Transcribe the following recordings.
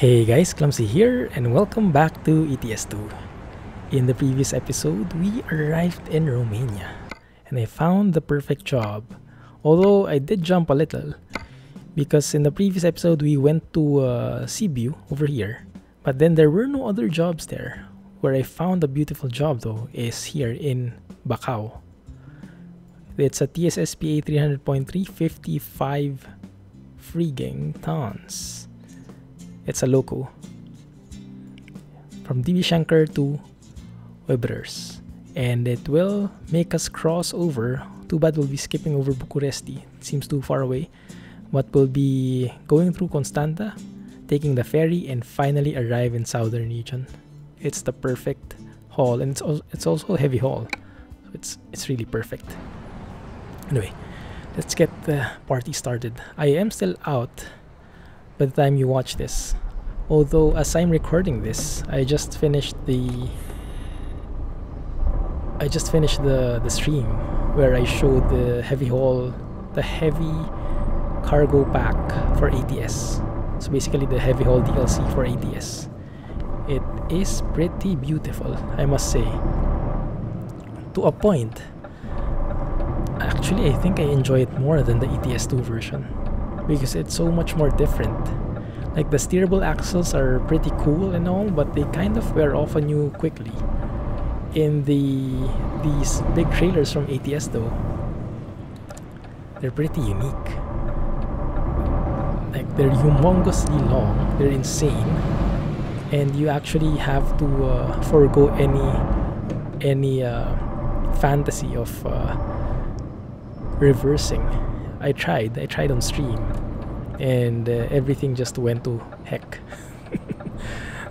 Hey guys, Clumsy here and welcome back to ETS2. In the previous episode, we arrived in Romania and I found the perfect job. Although I did jump a little because in the previous episode we went to Cebu over here, but then there were no other jobs there. Where I found a beautiful job though is here in Bacau. It's a TSSPA 300.3 55 freaking tons. It's a loco from DB Schenker to Weberers, and it will make us cross over. Too bad we'll be skipping over Bucharest. It seems too far away, but we'll be going through Constanta, taking the ferry, and finally arrive in southern region. It's the perfect haul, and it's also a heavy haul, so it's really perfect. Anyway, let's get the party started. I am still out by the time you watch this, although as I'm recording this, I just finished the stream where I showed the heavy haul, the heavy cargo pack for ATS. So basically the heavy haul DLC for ATS. It is pretty beautiful, I must say, to a point. Actually, I think I enjoy it more than the ETS2 version because it's so much more different. Like the steerable axles are pretty cool and all, but they kind of wear off on you quickly. In these big trailers from ATS though, they're pretty unique. Like they're humongously long, they're insane, and you actually have to forego any fantasy of reversing. I tried on stream, and everything just went to heck.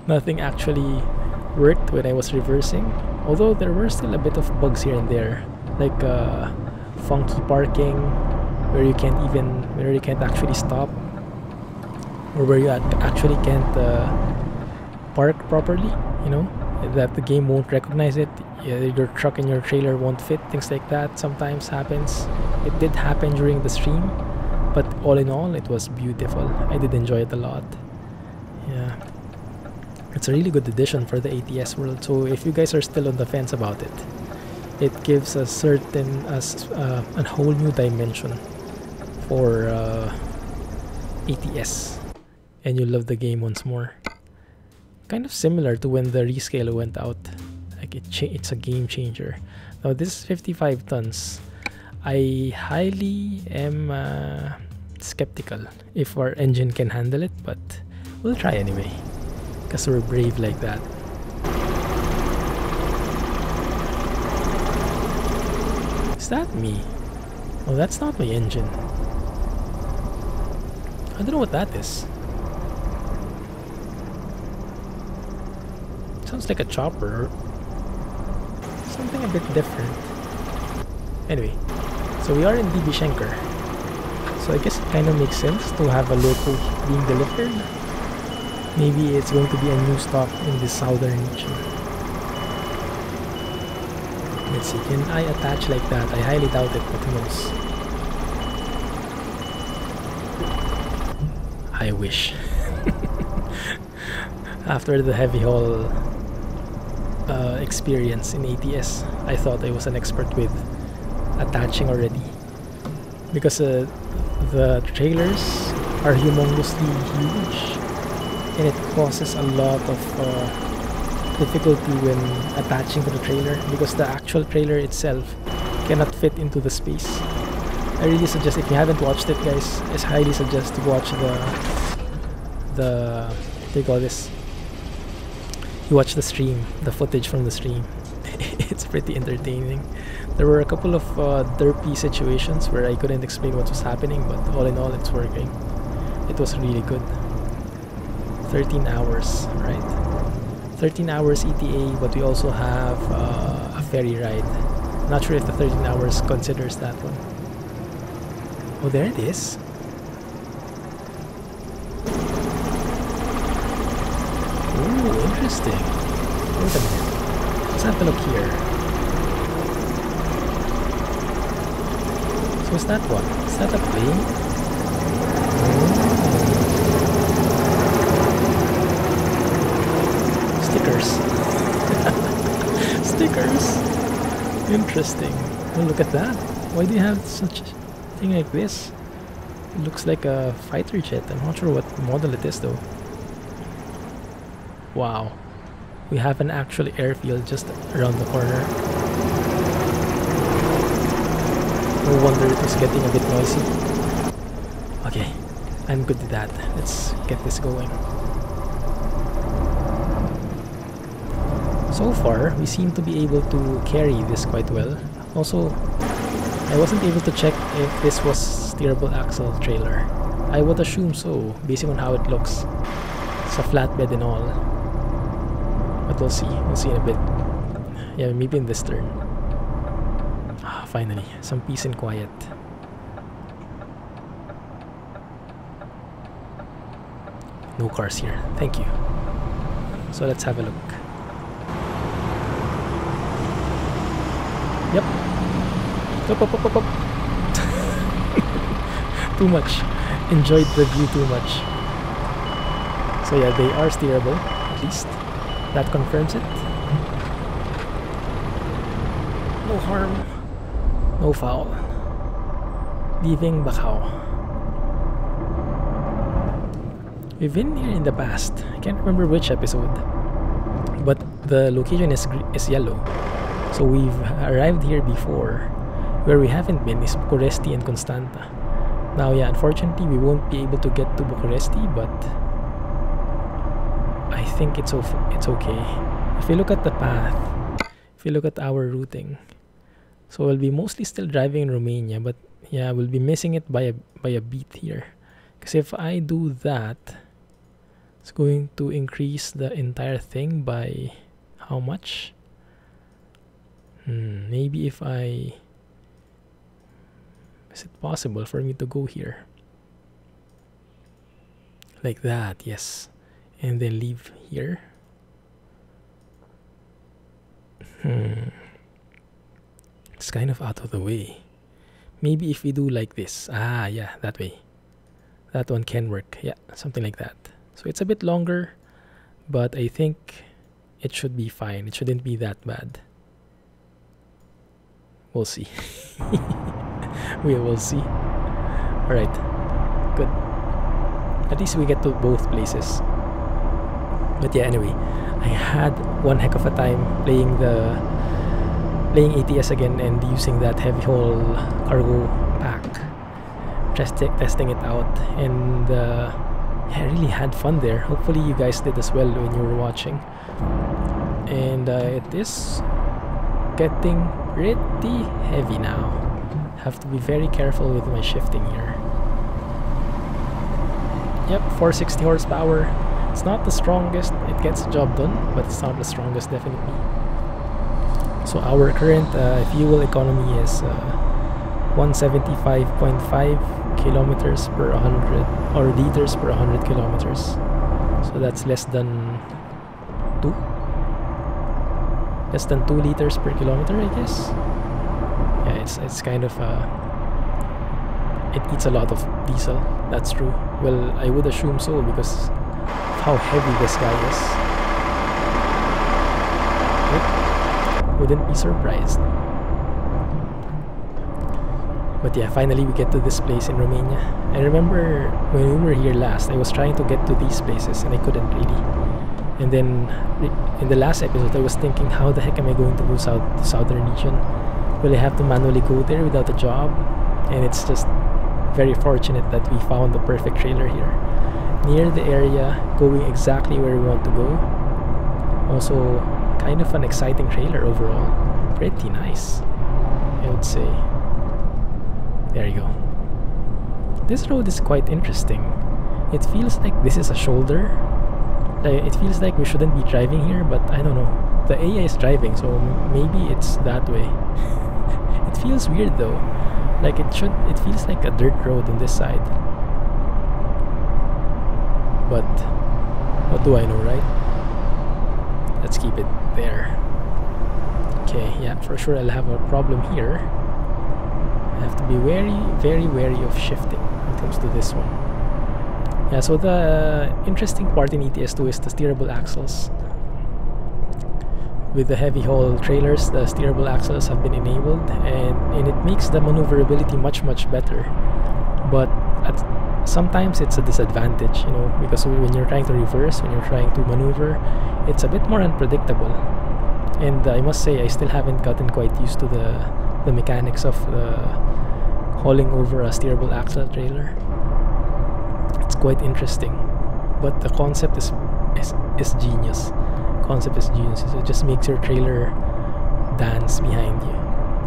Nothing actually worked when I was reversing, although there were still a bit of bugs here and there, like funky parking, where you can't actually stop, or where you actually can't park properly, you know, that the game won't recognize it. Your truck and your trailer won't fit, things like that sometimes happens. It did happen during the stream, but all in all, it was beautiful. I did enjoy it a lot. Yeah, it's a really good addition for the ATS world. So if you guys are still on the fence about it, it gives a certain a whole new dimension for ATS, and you love the game once more. Kind of similar to when the rescale went out. Like it's a game changer. Now this is 55 tons. I highly am skeptical if our engine can handle it, but we'll try anyway, because we're brave like that. Is that me? Oh, that's not my engine. I don't know what that is. Sounds like a chopper or something a bit different. Anyway, so we are in DB Schenker, so I guess it kind of makes sense to have a loco being delivered. Maybe it's going to be a new stop in the southern region. Let's see, can I attach like that? I highly doubt it, but who knows? I wish. After the heavy haul experience in ATS, I thought I was an expert with attaching already, because the trailers are humongously huge, and it causes a lot of difficulty when attaching to the trailer, because the actual trailer itself cannot fit into the space. I really suggest, if you haven't watched it guys, I highly suggest to watch the what do you call this? You watch the stream, the footage from the stream. It's pretty entertaining. There were a couple of derpy situations where I couldn't explain what was happening, but all in all, it's working. It was really good. 13 hours, right? 13 hours ETA, but we also have a ferry ride. Not sure if the 13 hours considers that one. Oh, there it is. Ooh, interesting. Wait a minute. Let's have a look here. So is that what? Is that a plane? stickers. Interesting. Oh, look at that. Why do you have such a thing like this? It looks like a fighter jet. I'm not sure what model it is though. Wow. We have an actual airfield just around the corner. No wonder it was getting a bit noisy. Okay, I'm good with that. Let's get this going. So far, we seem to be able to carry this quite well. Also, I wasn't able to check if this was steerable axle trailer. I would assume so, based on how it looks. It's a flatbed and all. But we'll see. We'll see in a bit. Yeah, maybe in this turn. Ah, finally, some peace and quiet. No cars here. Thank you. So let's have a look. Yep. Up. Too much. Enjoyed the view too much. So yeah, they are steerable, at least. That confirms it. No harm. No foul. Leaving Bacau. We've been here in the past. I can't remember which episode. But the location is yellow. So we've arrived here before. Where we haven't been is Bucharest and Constanta. Now yeah, unfortunately we won't be able to get to Bucharest, but I think it's okay. If you look at the path, if you look at our routing, so we'll be mostly still driving in Romania, but yeah, we'll be missing it by a beat here. Because if I do that, it's going to increase the entire thing by how much? Maybe if I... Is it possible for me to go here? Like that, yes. And then leave here. It's kind of out of the way. Maybe if we do like this. Ah, yeah, that way. That one can work. Yeah, something like that. So it's a bit longer, but I think it should be fine. It shouldn't be that bad. We'll see. We will see. Alright. Good. At least we get to both places. But yeah, anyway, I had one heck of a time playing ATS again and using that heavy haul cargo pack, testing it out, and I really had fun there. Hopefully you guys did as well when you were watching. And it is getting pretty heavy now. Have to be very careful with my shifting here. Yep, 460 horsepower. It's not the strongest, it gets the job done, but it's not the strongest definitely. So our current fuel economy is 175.5 kilometers per 100, or liters per 100 kilometers. So that's less than 2 liters per kilometer, I guess. Yeah, it's kind of it eats a lot of diesel. That's true. Well, I would assume so because how heavy this guy is. Yep. Wouldn't be surprised. But yeah, finally we get to this place in Romania. I remember when we were here last, I was trying to get to these places and I couldn't really. And then in the last episode, I was thinking, how the heck am I going to go south to southern region? Will I have to manually go there without a job? And it's just very fortunate that we found the perfect trailer here. Near the area, going exactly where we want to go. Also, kind of an exciting trailer overall. Pretty nice, I would say. There you go. This road is quite interesting. It feels like this is a shoulder. It feels like we shouldn't be driving here, but I don't know. The AI is driving, so maybe it's that way. It feels weird though. Like it feels like a dirt road on this side. But what do I know, right? Let's keep it there. Okay, yeah, for sure I'll have a problem here. I have to be very wary of shifting when it comes to this one. Yeah, so the interesting part in ETS2 is the steerable axles. with the heavy haul trailers, the steerable axles have been enabled, and it makes the maneuverability much better. But sometimes it's a disadvantage, you know, because when you're trying to reverse, when you're trying to maneuver, it's a bit more unpredictable. And I must say, I still haven't gotten quite used to the mechanics of hauling over a steerable axle trailer. It's quite interesting, but the concept is genius. Concept is genius. It just makes your trailer dance behind you.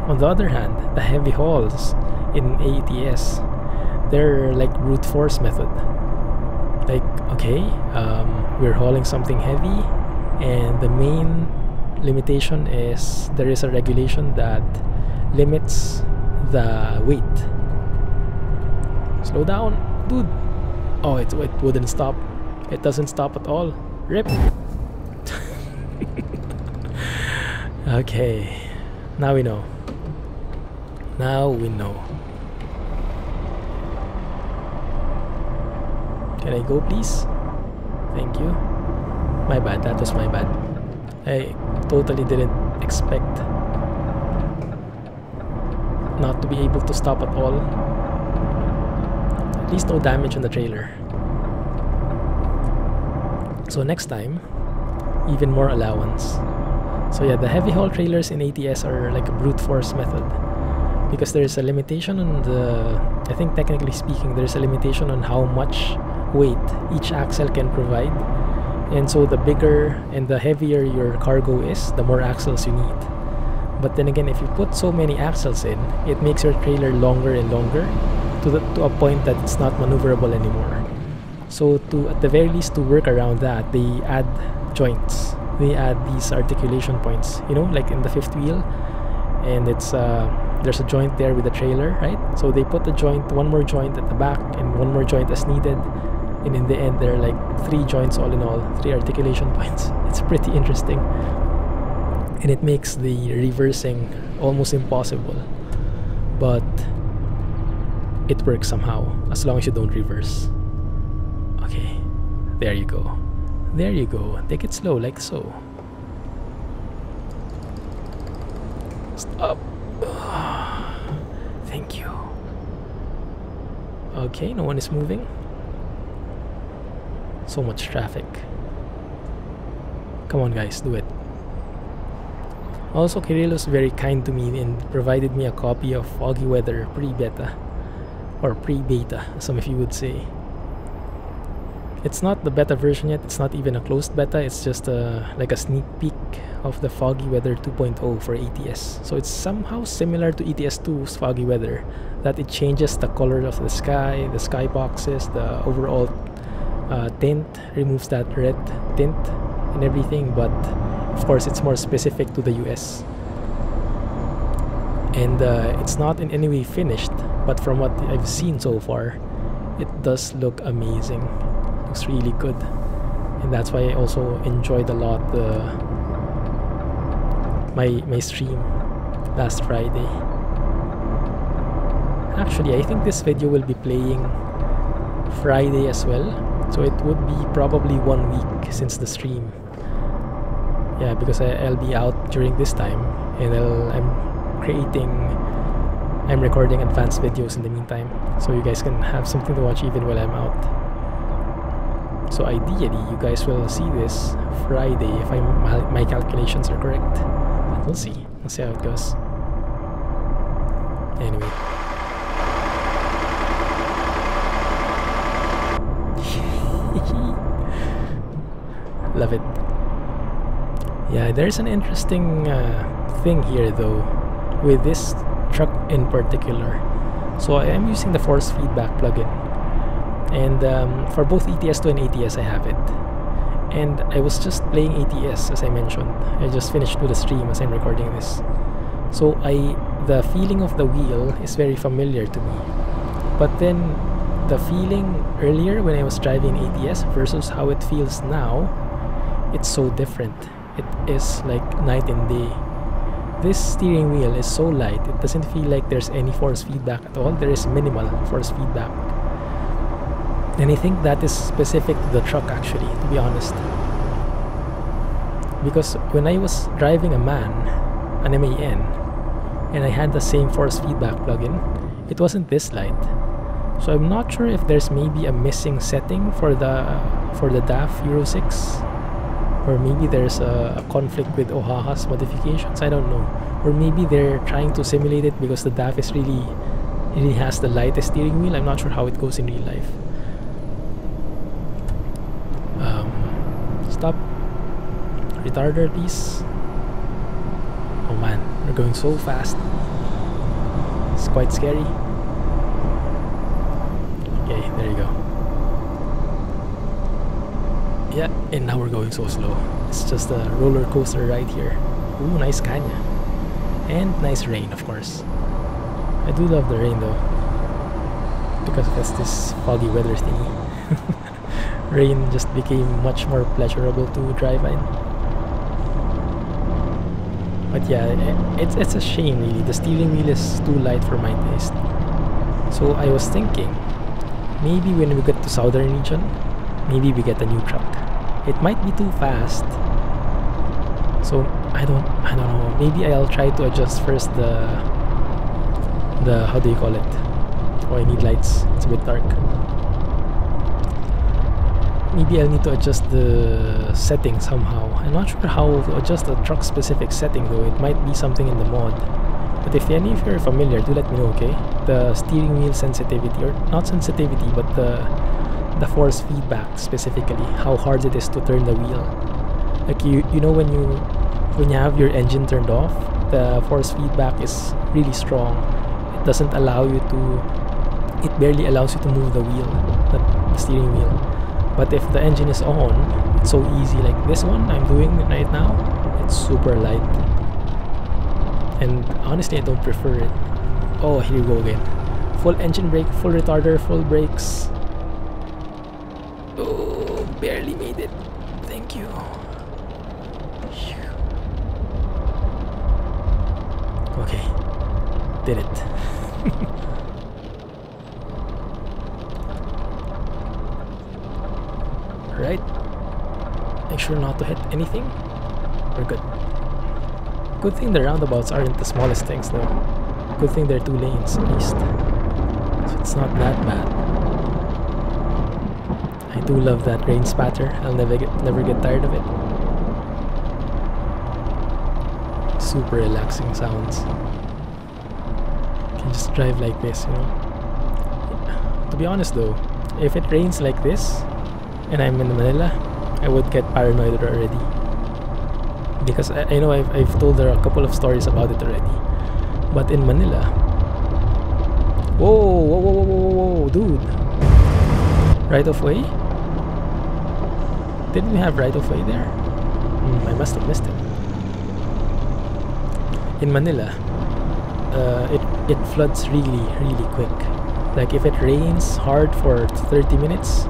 On the other hand, the heavy hauls in ATS, they're like brute force method. Like, okay, we're hauling something heavy, and the main limitation is there is a regulation that limits the weight. Slow down, dude. Oh, it wouldn't stop. It doesn't stop at all. Rip. Okay, now we know. Now we know. Can I go, please? Thank you. My bad, that was my bad. I totally didn't expect not to be able to stop at all. At least no damage on the trailer. So next time, even more allowance. So yeah, the heavy haul trailers in ATS are like a brute force method, because there's a limitation on the, I think technically speaking, there's a limitation on how much weight each axle can provide. And so the bigger and the heavier your cargo is, the more axles you need. But then again, if you put so many axles in, it makes your trailer longer and longer to a point that it's not maneuverable anymore. So at the very least, to work around that, they add joints. They add these articulation points, you know, like in the fifth wheel, and it's there's a joint there with the trailer, right? So they put one more joint at the back and one more joint as needed, and in the end there are like 3 joints all in all, 3 articulation points. It's pretty interesting, and it makes the reversing almost impossible, but it works somehow as long as you don't reverse. Okay, there you go. There you go. Take it slow, like so. Stop. Thank you. Okay, no one is moving. So much traffic. Come on, guys, do it. Also, Kirillo's very kind to me and provided me a copy of Foggy Weather pre-beta, or pre-beta, some of you would say. It's not the beta version yet, it's not even a closed beta, it's just like a sneak peek of the Foggy Weather 2.0 for ATS. So it's somehow similar to ETS2's Foggy Weather, that it changes the color of the sky boxes, the overall tint, removes that red tint and everything, but of course it's more specific to the US. And it's not in any way finished, but from what I've seen so far, it does look amazing. Looks really good, and that's why I also enjoyed a lot my stream last Friday. Actually, I think this video will be playing Friday as well, so it would be probably 1 week since the stream. Yeah, because I'll be out during this time, and I'm recording advanced videos in the meantime, so you guys can have something to watch even while I'm out. So ideally, you guys will see this Friday if my calculations are correct. But we'll see. We'll see how it goes. Anyway. Love it. Yeah, there's an interesting thing here though with this truck in particular. So I am using the force feedback plugin, and for both ETS2 and ATS I have it. And I was just playing ATS, as I mentioned. I just finished with the stream as I'm recording this. So the feeling of the wheel is very familiar to me. But then the feeling earlier when I was driving ATS versus how it feels now, it's so different. It is like night and day. This steering wheel is so light, it doesn't feel like there's any force feedback at all. There is minimal force feedback. And I think that is specific to the truck actually, to be honest. because when I was driving a MAN, and I had the same force feedback plugin, it wasn't this light. So I'm not sure if there's maybe a missing setting for the DAF Euro 6, or maybe there's a conflict with Oaxaca's modifications. I don't know, or maybe they're trying to simulate it because the DAF is really has the lightest steering wheel. I'm not sure how it goes in real life. Stop. Retarder, please. Oh man, we're going so fast. It's quite scary. Okay, there you go. Yeah, and now we're going so slow. It's just a roller coaster ride here. Ooh, nice Kanya. And nice rain, of course. I do love the rain though, because it's this foggy weather thingy. Rain just became much more pleasurable to drive in. But yeah, it's a shame really. The steering wheel is too light for my taste. So I was thinking, maybe when we get to southern region, maybe we get a new truck. It might be too fast. So I don't know. Maybe I'll try to adjust first the how do you call it? Oh, I need lights. It's a bit dark. Maybe I'll need to adjust the settings somehow. I'm not sure how to adjust the truck specific setting though. It might be something in the mod. But if you're familiar, do let me know, okay? The steering wheel sensitivity, or not sensitivity, but the force feedback specifically, how hard it is to turn the wheel. Like you know when you have your engine turned off, the force feedback is really strong. It doesn't allow you to. It barely allows you to move the wheel, the steering wheel. But if the engine is on, it's so easy. Like this one I'm doing right now, it's super light. And honestly, I don't prefer it. Oh, here you go again. Full engine brake, full retarder, full brakes. Oh, barely made it. Thank you. Okay, did it. Right, make sure not to hit anything. We're good. Good thing the roundabouts aren't the smallest things though. Good thing they're 2 lanes at least, so it's not that bad. I do love that rain spatter. I'll never get tired of it. Super relaxing sounds. You can just drive like this, you know. To be honest though, if it rains like this and I'm in Manila, I would get paranoid already, because I know I've told her a couple of stories about it already. But in Manila, whoa, dude, right of way? Didn't we have right of way there? I must have missed it. In Manila, it floods really quick. Like if it rains hard for 30 minutes,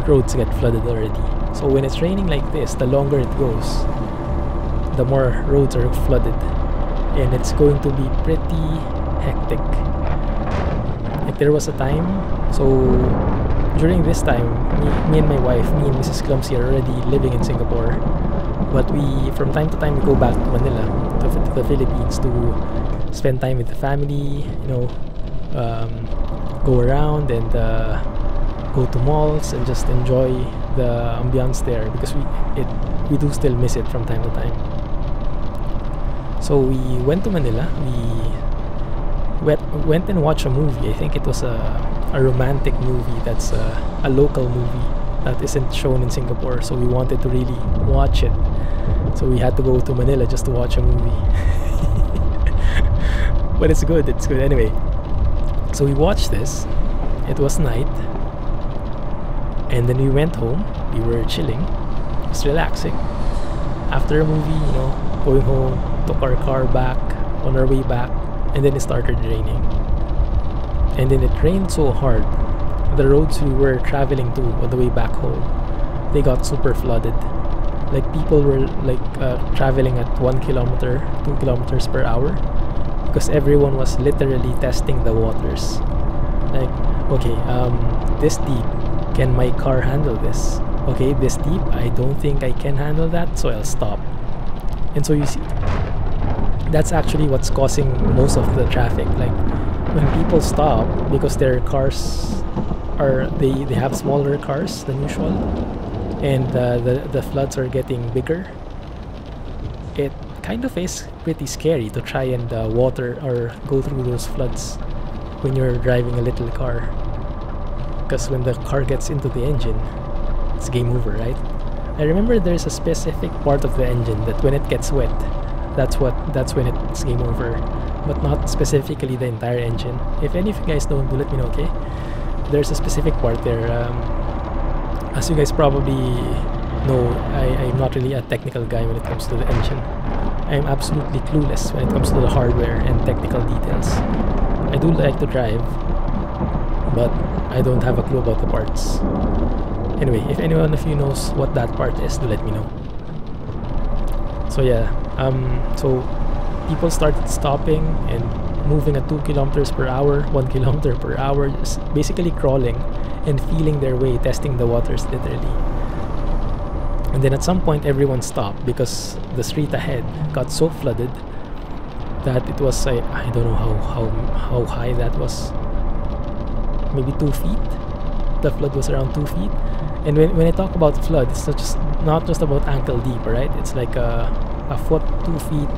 roads get flooded already. So when it's raining like this, the longer it goes, the more roads are flooded, and it's going to be pretty hectic. Like there was a time, so during this time, me and my wife, me and Mrs. Clumsy are already living in Singapore, but we from time to time we go back to Manila, to the Philippines, to spend time with the family, you know, go around and go to malls and just enjoy the ambience there, because we do still miss it from time to time. So we went to Manila. We went and watched a movie. I think it was a romantic movie. That's a local movie that isn't shown in Singapore. So we wanted to really watch it. So we had to go to Manila just to watch a movie. But it's good. It's good anyway. So we watched this. It was night. And then we went home. We were chilling, just relaxing. After a movie, you know, going home, took our car back on our way back, and then it started raining. And then it rained so hard, the roads we were traveling to on the way back home, they got super flooded. Like people were like traveling at 1 kilometer, 2 kilometers per hour, because everyone was literally testing the waters. Like, okay, this deep, can my car handle this? okay, this deep, I don't think I can handle that, so I'll stop. And so you see, that's actually what's causing most of the traffic. Like when people stop because their cars are, they have smaller cars than usual, and the floods are getting bigger, it kind of is pretty scary to try and water or go through those floods when you're driving a little car, because when the car gets into the engine, it's game over, right? I remember there's a specific part of the engine that when it gets wet, that's when it's game over, but not specifically the entire engine. If any of you guys don't, do let me know, okay? There's a specific part there. As you guys probably know, I'm not really a technical guy when it comes to the engine. I'm absolutely clueless when it comes to the hardware and technical details. I do like to drive, but I don't have a clue about the parts. Anyway, if anyone of you knows what that part is, do let me know. So yeah, so people started stopping and moving at 2 kilometers per hour, 1 kilometer per hour, just basically crawling and feeling their way, testing the waters literally. And then at some point everyone stopped because the street ahead got so flooded that it was, I don't know how high that was, maybe 2 feet. The flood was around 2 feet. And when I talk about flood, it's not just about ankle deep, right? It's like a foot, 2 feet.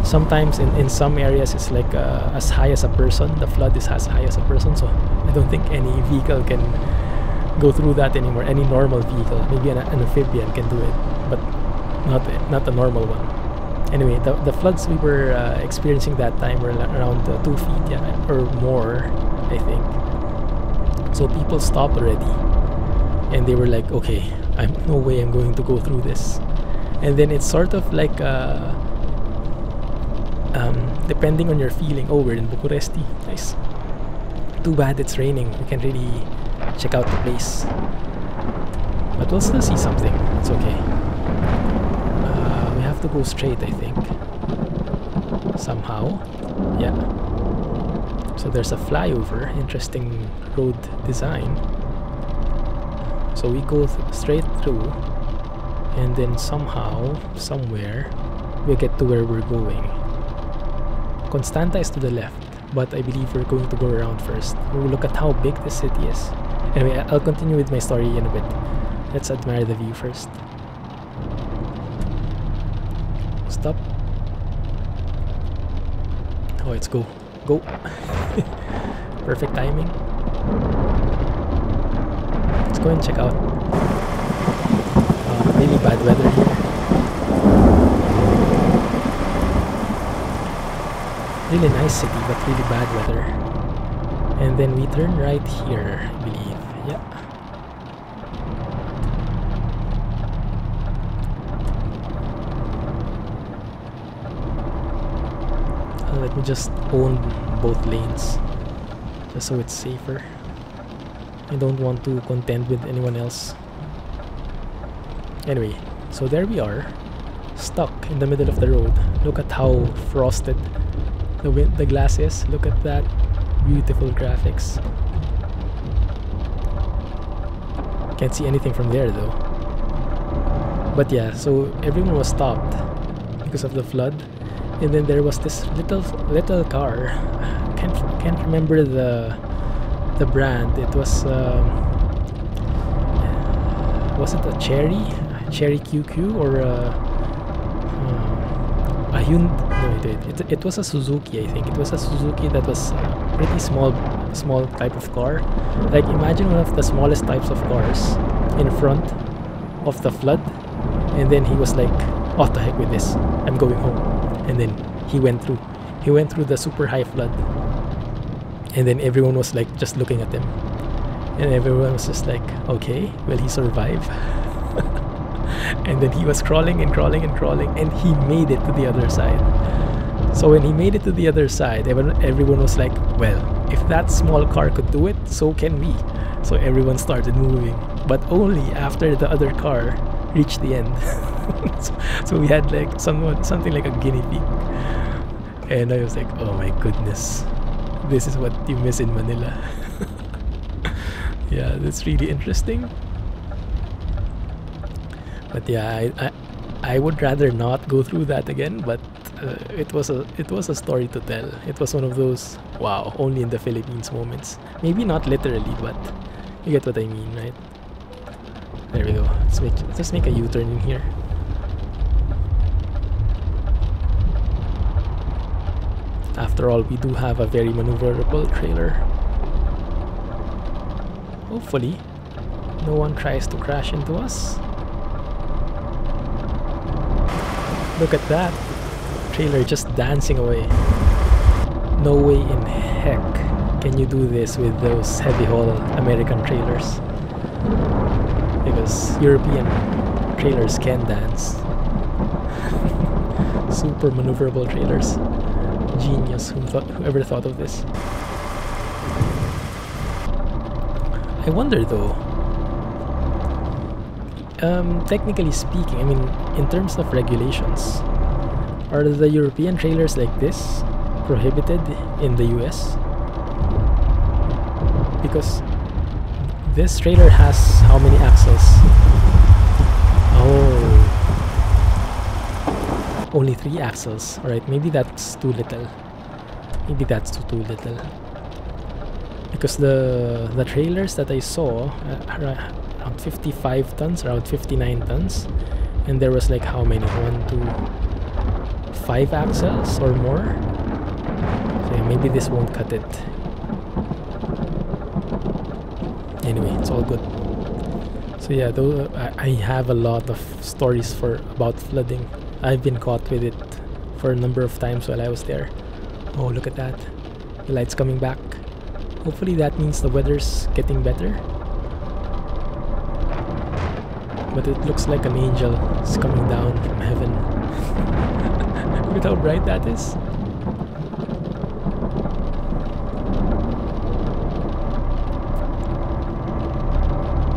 Sometimes in some areas it's like as high as a person. The flood is as high as a person, so I don't think any vehicle can go through that anymore. Any normal vehicle, maybe an amphibian can do it, but not a normal one. Anyway, the floods we were experiencing that time were around 2 feet, yeah, or more, I think. So people stopped already, and they were like, okay, no way I'm going to go through this. And then it's sort of like depending on your feeling. Oh, we're in Bucharest. Nice. Too bad it's raining. We can really check out the place, but we'll still see something. It's okay. We have to go straight, I think, somehow. Yeah. So there's a flyover. Interesting road design. So we go straight through, and then somehow, somewhere, we get to where we're going. Constanta is to the left, but I believe we're going to go around first. Oh, look at how big the city is. Anyway, I'll continue with my story in a bit. Let's admire the view first. Stop. Oh, let's go. Go. Perfect timing. Let's go and check out. Really bad weather here. Really nice city, but really bad weather. And then we turn right here, I believe. Yeah. Let me just own both lanes, just so it's safer. I don't want to contend with anyone else. Anyway, so there we are, stuck in the middle of the road. Look at how frosted the glass is. Look at that. Beautiful graphics. Can't see anything from there though. But yeah, so everyone was stopped because of the flood. And then there was this little car. Can't remember the brand. It was it a Cherry QQ or a Hyundai? No, it was a Suzuki, I think. It was a Suzuki that was pretty small type of car. Like imagine one of the smallest types of cars in front of the flood, and then he was like, "Oh, the heck with this! I'm going home." And then he went through the super high flood, and then everyone was like just looking at him, and everyone was just like, "Okay, will he survive?" And then he was crawling and crawling and crawling, and he made it to the other side. So when he made it to the other side, everyone was like, well, if that small car could do it, so can we. So everyone started moving, but only after the other car reached the end. so we had like something like a guinea pig. And I was like, oh my goodness, this is what you miss in Manila. Yeah, that's really interesting. But yeah, I would rather not go through that again. But it was a story to tell. It was one of those wow, only in the Philippines moments. Maybe not literally, but you get what I mean, right? There we go. Let's make a U-turn in here. After all, we do have a very maneuverable trailer. Hopefully, no one tries to crash into us. Look at that. Trailer just dancing away. No way in heck can you do this with those heavy haul American trailers. Because European trailers can dance. Super maneuverable trailers. Genius. Whoever thought of this? I wonder though, technically speaking, I mean, in terms of regulations, are the European trailers like this prohibited in the US? Because this trailer has how many axles? Oh, only 3 axles. Alright, maybe that's too little. Maybe that's too little. Because the trailers that I saw around 55 tons, around 59 tons, and there was like how many? 1, 2, 5 axles or more. So yeah, maybe this won't cut it. Anyway, it's all good. So yeah, though I have a lot of stories about flooding. I've been caught with it for a number of times while I was there. Oh, look at that. The light's coming back. Hopefully that means the weather's getting better. But it looks like an angel is coming down from heaven. Look at how bright that is.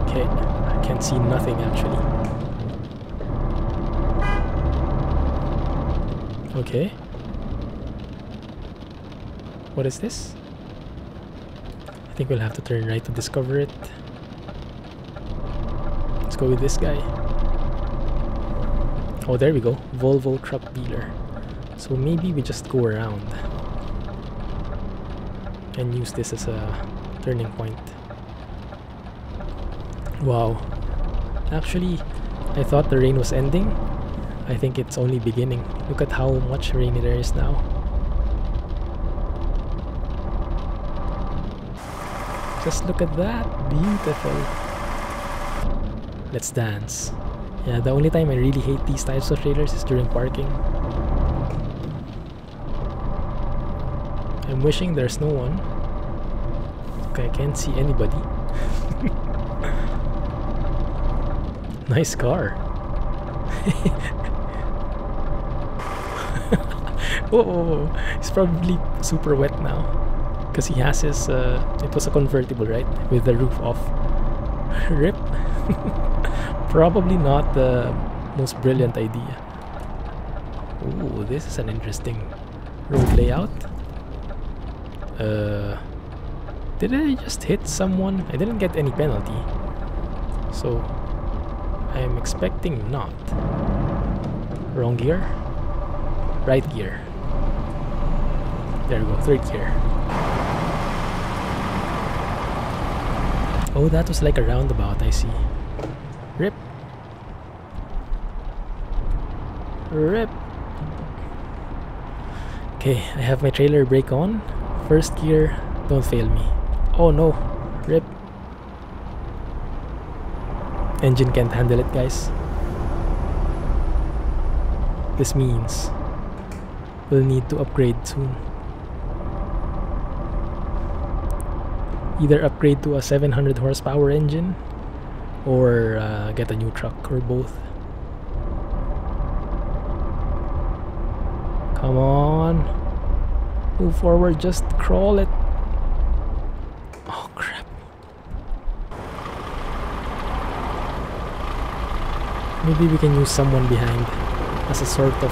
Okay, I can't see nothing actually. Okay. What is this? I think we'll have to turn right to discover it. Let's go with this guy. Oh, there we go. Volvo truck dealer. So maybe we just go around and use this as a turning point. Wow. Actually, I thought the rain was ending. I think it's only beginning. Look at how much rain there is now. Just look at that. Beautiful. Let's dance. Yeah, the only time I really hate these types of trailers is during parking. I'm wishing there's no one. Okay, I can't see anybody. Nice car. Whoa, he's probably super wet now. Because he has his, it was a convertible, right? With the roof off. Rip. Probably not the most brilliant idea. Ooh, this is an interesting road layout. Did I just hit someone? I didn't get any penalty. So, I'm expecting not. Wrong gear? Right gear. There we go, third gear. Oh, that was like a roundabout, I see. Rip. Rip. Okay, I have my trailer brake on. First gear, don't fail me. Oh no, rip. Engine can't handle it, guys. This means we'll need to upgrade soon. Either upgrade to a 700 horsepower engine or get a new truck, or both. Come on, move forward, just crawl it. Oh crap. Maybe we can use someone behind as a sort of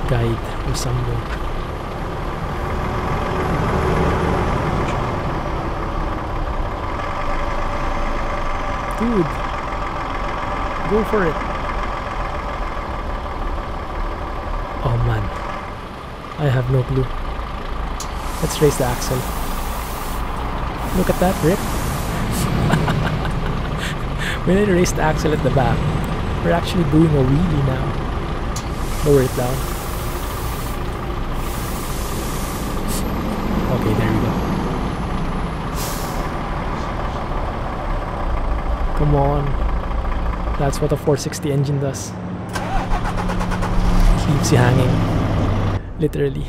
guide or something. Dude, go for it. Oh man, I have no clue. Let's raise the axle. Look at that rip. When I raise the axle at the back, we're actually doing a wheelie now. Lower it down. Okay, there we go. Come on. That's what a 460 engine does. It leaves you hanging. Literally.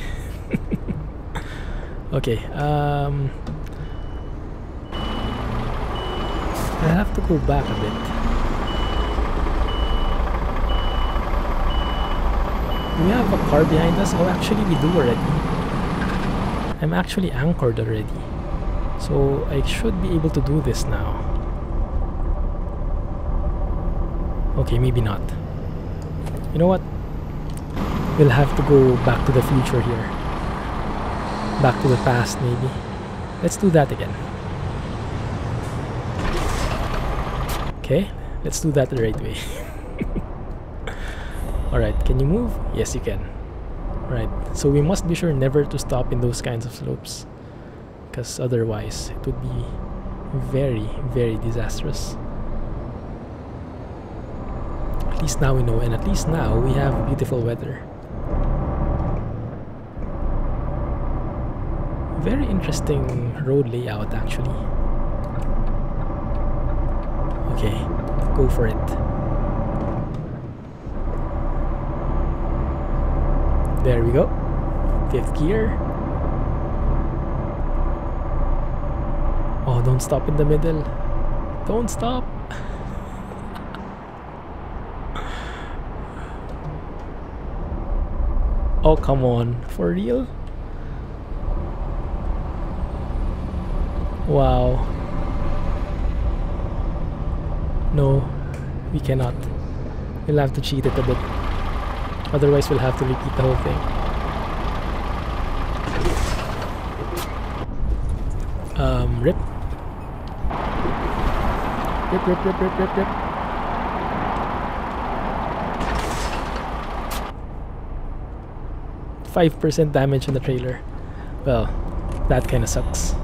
Okay, I have to go back a bit. Do we have a car behind us? Oh, actually we do already. I'm actually anchored already. So I should be able to do this now. Okay, maybe not. You know what? We'll have to go back to the future here. Back to the past, maybe. Let's do that again. Okay, let's do that the right way. Alright, can you move? Yes, you can. Right, so we must be sure never to stop in those kinds of slopes, because otherwise it would be very, very disastrous. At least now we know, and at least now we have beautiful weather. Very interesting road layout actually. Okay, go for it. There we go. 5th gear. Oh, don't stop in the middle. Don't stop. Oh, come on. For real? Wow. No, we cannot. We'll have to cheat it a bit. Otherwise, we'll have to repeat the whole thing. Rip. Rip, rip, rip, rip, rip, rip. %5 damage on the trailer. Well, that kinda sucks.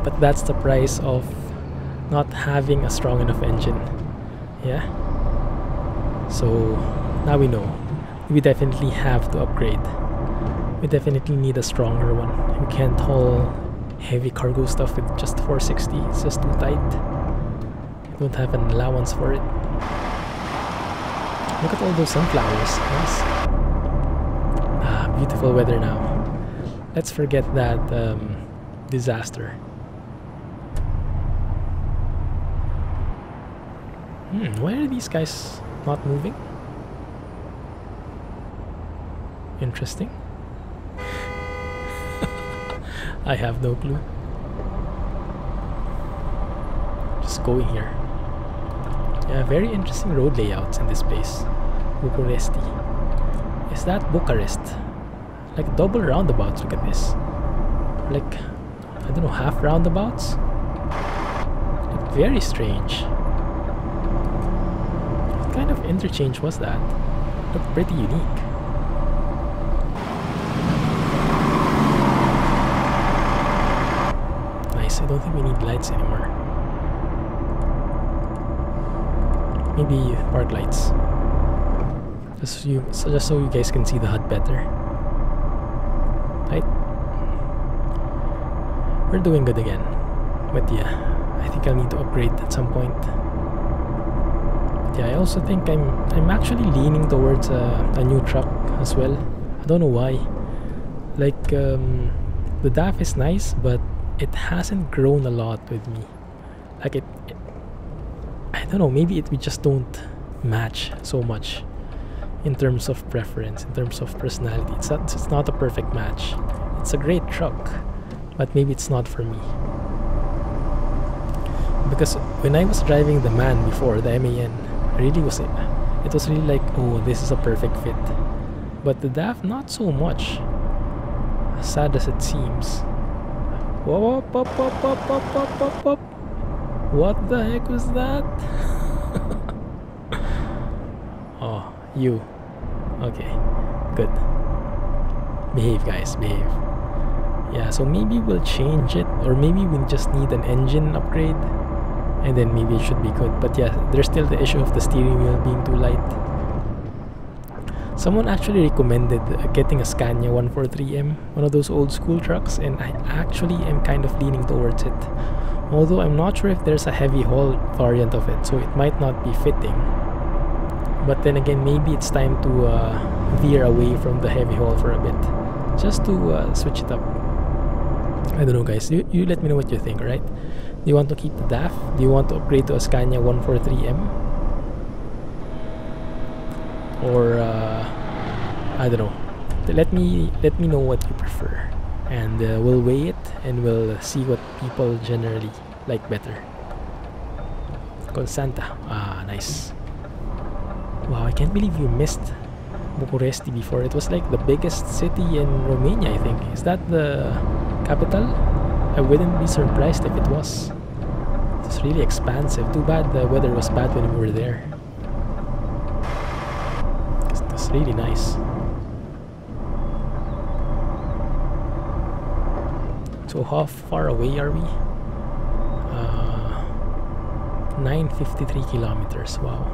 But that's the price of not having a strong enough engine. Yeah? So, now we know. We definitely have to upgrade. We definitely need a stronger one. We can't haul heavy cargo stuff with just 460. It's just too tight. We don't have an allowance for it. Look at all those sunflowers. Nice. Ah, beautiful weather now. Let's forget that disaster. Why are these guys not moving? Interesting. I have no clue. Just going here. Yeah, very interesting road layouts in this place. Bucharest. Is that Bucharest? Like double roundabouts, look at this. Like, I don't know, half roundabouts? Like, very strange. What kind of interchange was that? Looked pretty unique. I don't think we need lights anymore. Maybe park lights. Just so you guys can see the HUD better. Right? We're doing good again. But yeah, I think I'll need to upgrade at some point. But yeah, I also think I'm actually leaning towards a new truck as well. I don't know why. Like the DAF is nice, but it hasn't grown a lot with me. Like I don't know, maybe we just don't match so much in terms of preference, in terms of personality. It's not a perfect match. It's a great truck, but maybe it's not for me. Because when I was driving the MAN before, the MAN, it was really like, oh, this is a perfect fit. But the DAF, not so much. As sad as it seems. Whoa, whoop, whoop, whoop, whoop, whoop, whoop, whoop. What the heck was that? Oh, you. Okay, good. Behave, guys, behave. Yeah, so maybe we'll change it, or maybe we just need an engine upgrade, and then maybe it should be good. But yeah, there's still the issue of the steering wheel being too light. Someone actually recommended getting a Scania 143M, one of those old school trucks, and I actually am kind of leaning towards it. Although I'm not sure if there's a heavy haul variant of it, so it might not be fitting. But then again, maybe it's time to veer away from the heavy haul for a bit, just to switch it up. I don't know, guys. You let me know what you think, right? Do you want to keep the DAF? Do you want to upgrade to a Scania 143M? Or I don't know. Let me know what you prefer, and we'll weigh it and we'll see what people generally like better. Called Santa. Ah, nice. Wow, I can't believe you missed Bucharest before. It was like the biggest city in Romania, I think. Is that the capital? I wouldn't be surprised if it was. It's really expansive. Too bad the weather was bad when we were there. It's really nice. So how far away are we? 953 kilometers. Wow.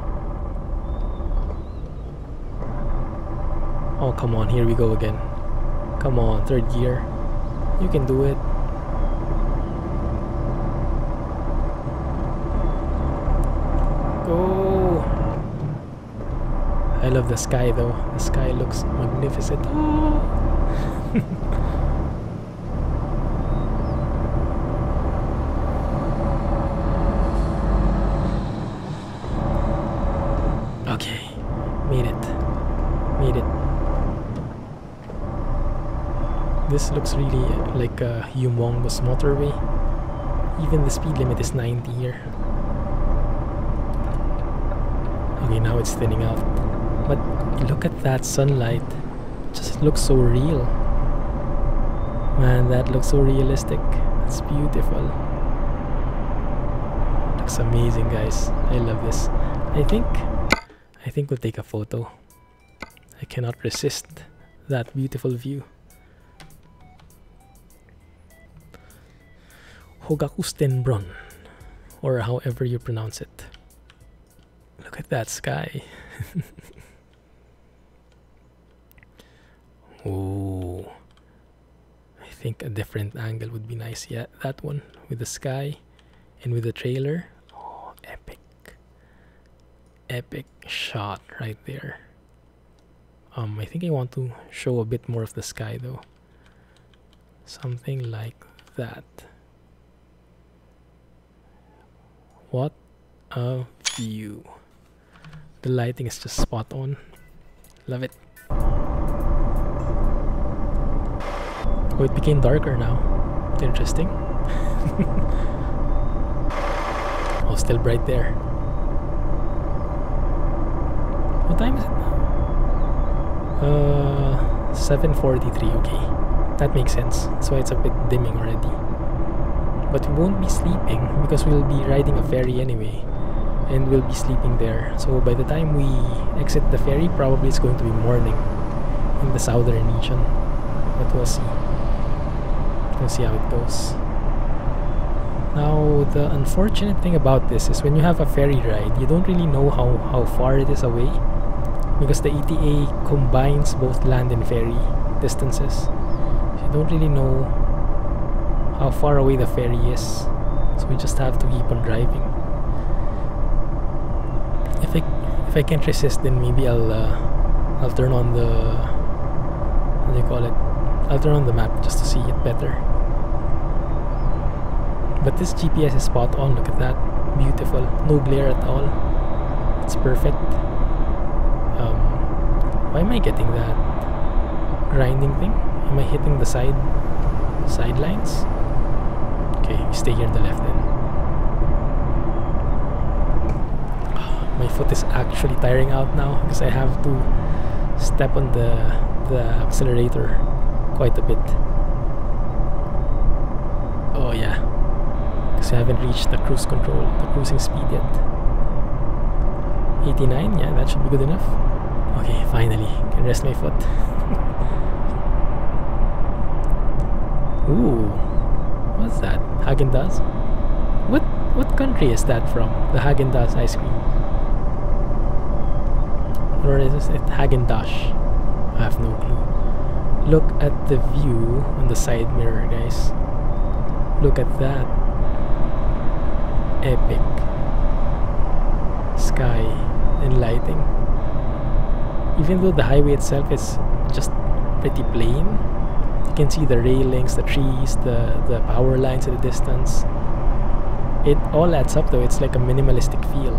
Oh, come on, here we go again. Come on, third gear. You can do it. Go! I love the sky though. The sky looks magnificent. Oh. Okay, made it. Made it. This looks really like a humongous motorway. Even the speed limit is 90 here. Okay, now it's thinning out. But look at that sunlight. It just looks so real. Man, that looks so realistic. It's beautiful. Looks amazing, guys. I love this. I think we'll take a photo. I cannot resist that beautiful view. Hogakustenbron, or however you pronounce it. Look at that sky. Oh, I think a different angle would be nice. Yeah, that one with the sky and with the trailer. Oh, epic. Epic shot right there. I think I want to show a bit more of the sky though. Something like that. What a view. The lighting is just spot on. Love it. Oh, it became darker now. Interesting. Oh, still bright there. What time is it now? 7:43. Okay, that makes sense. So it's a bit dimming already. But we won't be sleeping because we'll be riding a ferry anyway, and we'll be sleeping there. So by the time we exit the ferry, probably it's going to be morning in the southern region. But we'll see. We'll see how it goes. Now, the unfortunate thing about this is when you have a ferry ride, you don't really know how far it is away, because the ETA combines both land and ferry distances. So you don't really know how far away the ferry is, so we just have to keep on driving. If I can't resist, then maybe I'll turn on the, what do you call it? I'll turn on the map just to see it better. But this GPS is spot on. Look at that, beautiful, no glare at all. It's perfect. Why am I getting that grinding thing? Am I hitting the sidelines? Okay, stay here on the left then. My foot is actually tiring out now because I have to step on the accelerator quite a bit. Oh yeah, because I haven't reached the cruise control, the cruising speed yet. 89, yeah, that should be good enough. Okay, finally, can rest my foot. Ooh, what's that? Haagen-Dazs? What country is that from? The Haagen-Dazs ice cream? Or is it Haagen-Dazs? I have no clue. Look at the view on the side mirror, guys. Look at that. Epic. Sky and lighting. Even though the highway itself is just pretty plain, you can see the railings, the trees, the power lines in the distance. It all adds up though. It's like a minimalistic feel.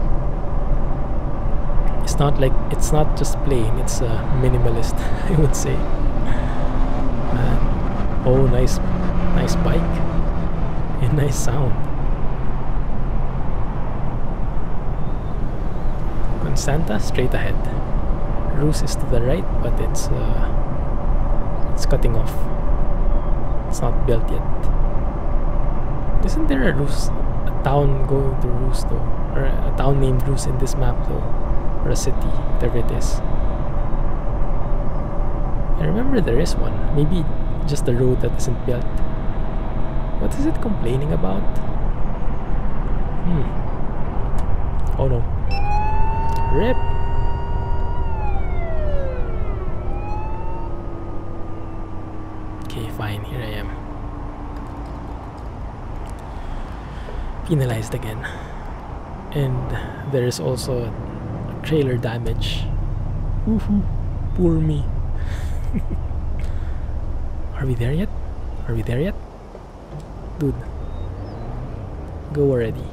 It's not just plain, it's minimalist, I would say. Oh, nice bike and nice sound. Constanta straight ahead. Rus is to the right, but it's cutting off. It's not built yet. Isn't there a town going to Rus though, or a town named Rus in this map though, or a city, whatever it is? I remember there is one. Maybe just the road that isn't built. What is it complaining about? Oh no. RIP! Okay, fine, here I am. Penalized again. And there is also trailer damage. Woohoo! Poor me. Are we there yet? Are we there yet? Dude. Go already.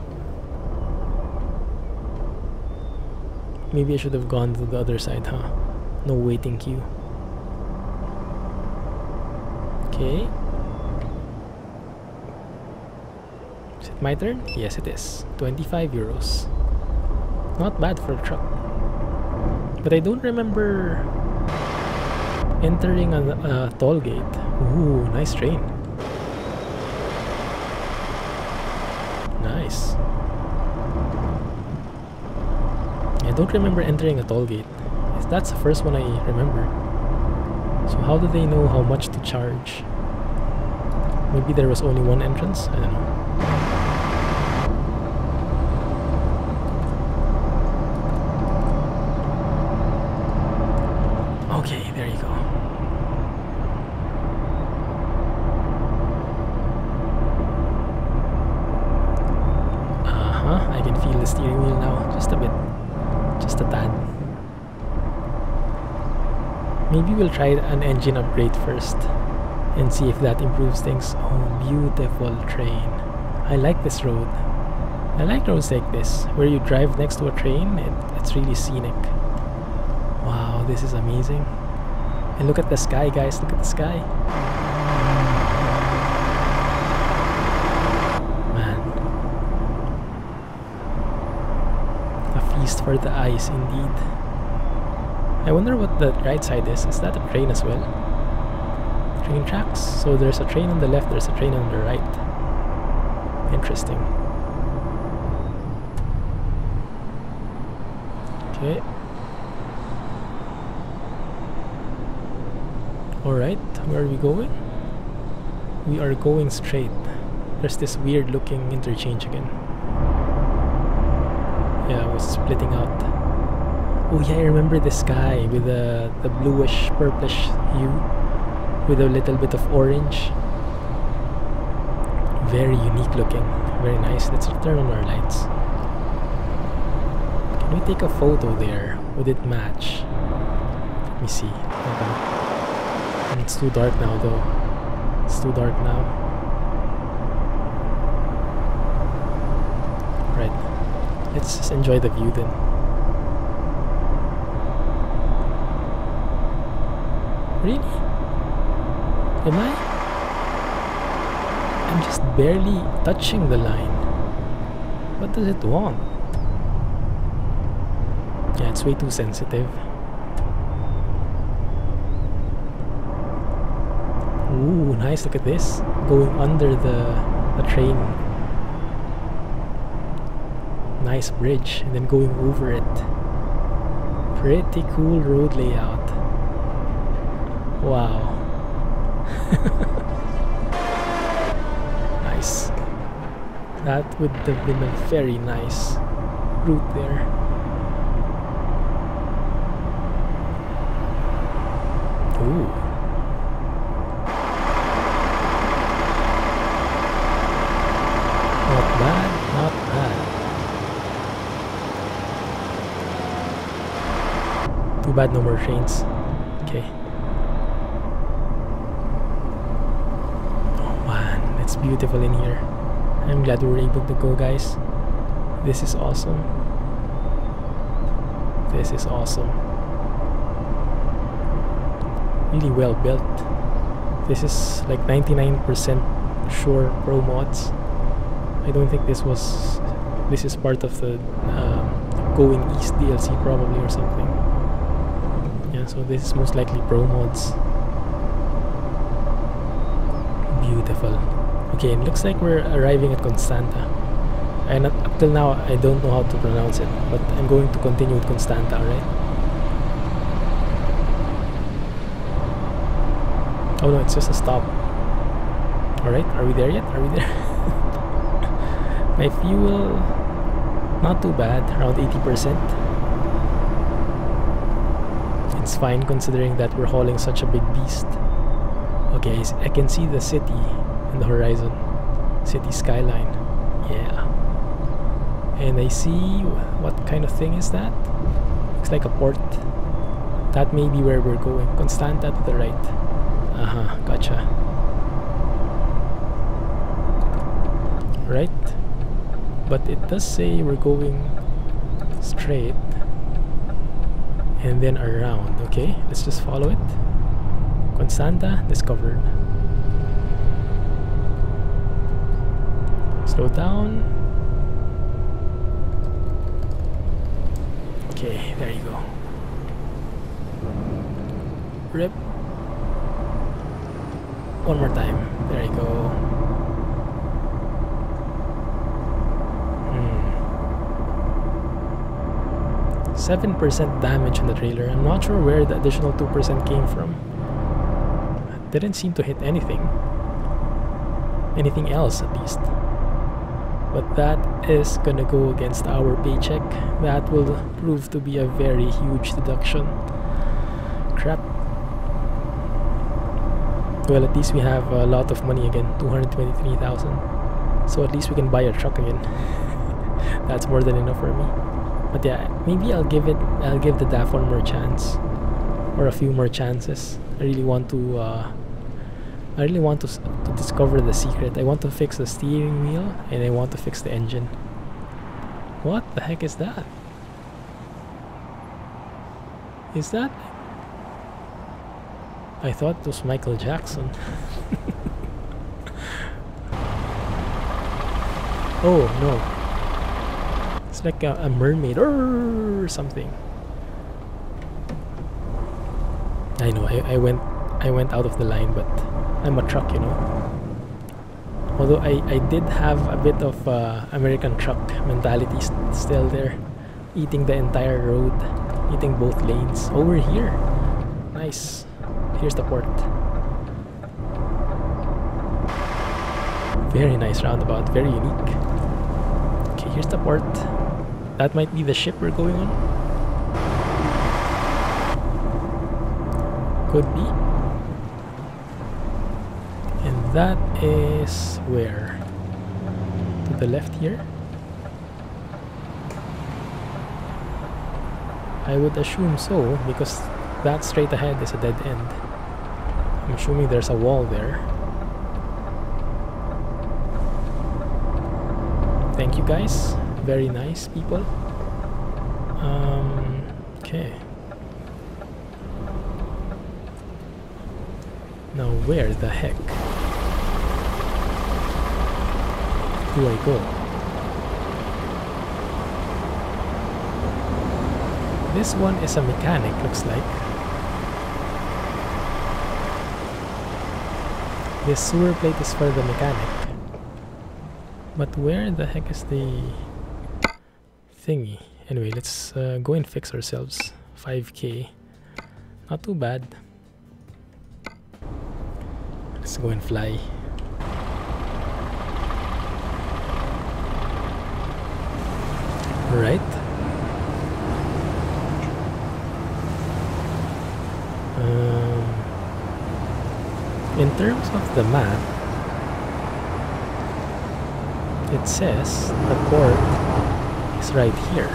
Maybe I should have gone to the other side, huh? No waiting queue. Okay. Is it my turn? Yes, it is. 25 euros. Not bad for a truck. But I don't remember entering a toll gate. Ooh, nice train. Nice. I don't remember entering a toll gate. That's the first one I remember. So how do they know how much to charge? Maybe there was only one entrance? I don't know. Okay, there you go. I can feel the steering wheel now, just a bit. Just a tad. Maybe we'll try an engine upgrade first and see if that improves things. Oh, beautiful train. I like this road. I like roads like this, where you drive next to a train. It's really scenic. Wow, this is amazing. And look at the sky, guys. Look at the sky. Man. A feast for the eyes, indeed. I wonder what the right side is. Is that a train as well? Train tracks? So there's a train on the left, there's a train on the right. Interesting. Okay. Alright, where are we going? We are going straight. There's this weird looking interchange again. Yeah, I was splitting out. Oh yeah, I remember the sky with the bluish purplish hue with a little bit of orange. Very unique looking. Very nice. Let's turn on our lights. Can we take a photo there? Would it match? Let me see. Okay. It's too dark now though. It's too dark now. Right. Let's just enjoy the view then. Really? Am I? I'm just barely touching the line. What does it want? Yeah, it's way too sensitive. Ooh, nice, look at this. Going under the train. nice bridge and then going over it. Pretty cool road layout. Wow. Nice. That would have been a very nice route there. Ooh. Not bad, not bad. Too bad no more trains. Okay. Oh man, it's beautiful in here. I'm glad we were able to go, guys. This is awesome. This is awesome. Really well built. This is like 99% sure ProMods. I don't think this is part of the Going East DLC probably or something. Yeah, so this is most likely ProMods. Beautiful. Okay, it looks like we're arriving at Constanta. And up till now, I don't know how to pronounce it, but I'm going to continue with Constanta, right? Oh no, it's just a stop. Alright, are we there yet? Are we there? My fuel, not too bad, around 80%. It's fine considering that we're hauling such a big beast. Okay, I can see the city in the horizon. City skyline. Yeah. And I see, what kind of thing is that? Looks like a port. That may be where we're going. Constanta to the right. Gotcha. Right. But it does say we're going straight and then around. Okay, let's just follow it. Constanta discovered. Slow down. Okay, there you go. Rip. One more time. There you go. 7% damage on the trailer. I'm not sure where the additional 2% came from. It didn't seem to hit anything. Anything else at least. But that is gonna go against our paycheck. That will prove to be a very huge deduction. Crap. Well, at least we have a lot of money again. 223,000. So at least we can buy a truck again. That's more than enough for me. But yeah, maybe I'll give the DAF one more chance, or a few more chances. I really want to discover the secret. I want to fix the steering wheel and I want to fix the engine. What the heck is that? Is that? I thought it was Michael Jackson. Oh no. It's like a mermaid or something. I know, I went out of the line, but I'm a truck, you know. Although I did have a bit of American truck mentality still there. Eating the entire road, eating both lanes. Oh, we're here. Nice. Here's the port. Very nice roundabout, very unique. Okay, here's the port. That might be the ship we're going on. Could be. And that is where? To the left here? I would assume so, because that straight ahead is a dead end. I'm assuming there's a wall there. Thank you guys. Very nice people. Okay. Now where the heck do I go? This one is a mechanic, looks like. This sewer plate is for the mechanic. But where the heck is the thingy. Anyway, let's go and fix ourselves. 5k. Not too bad. Let's go and fly. Right. In terms of the map, it says the port is right here,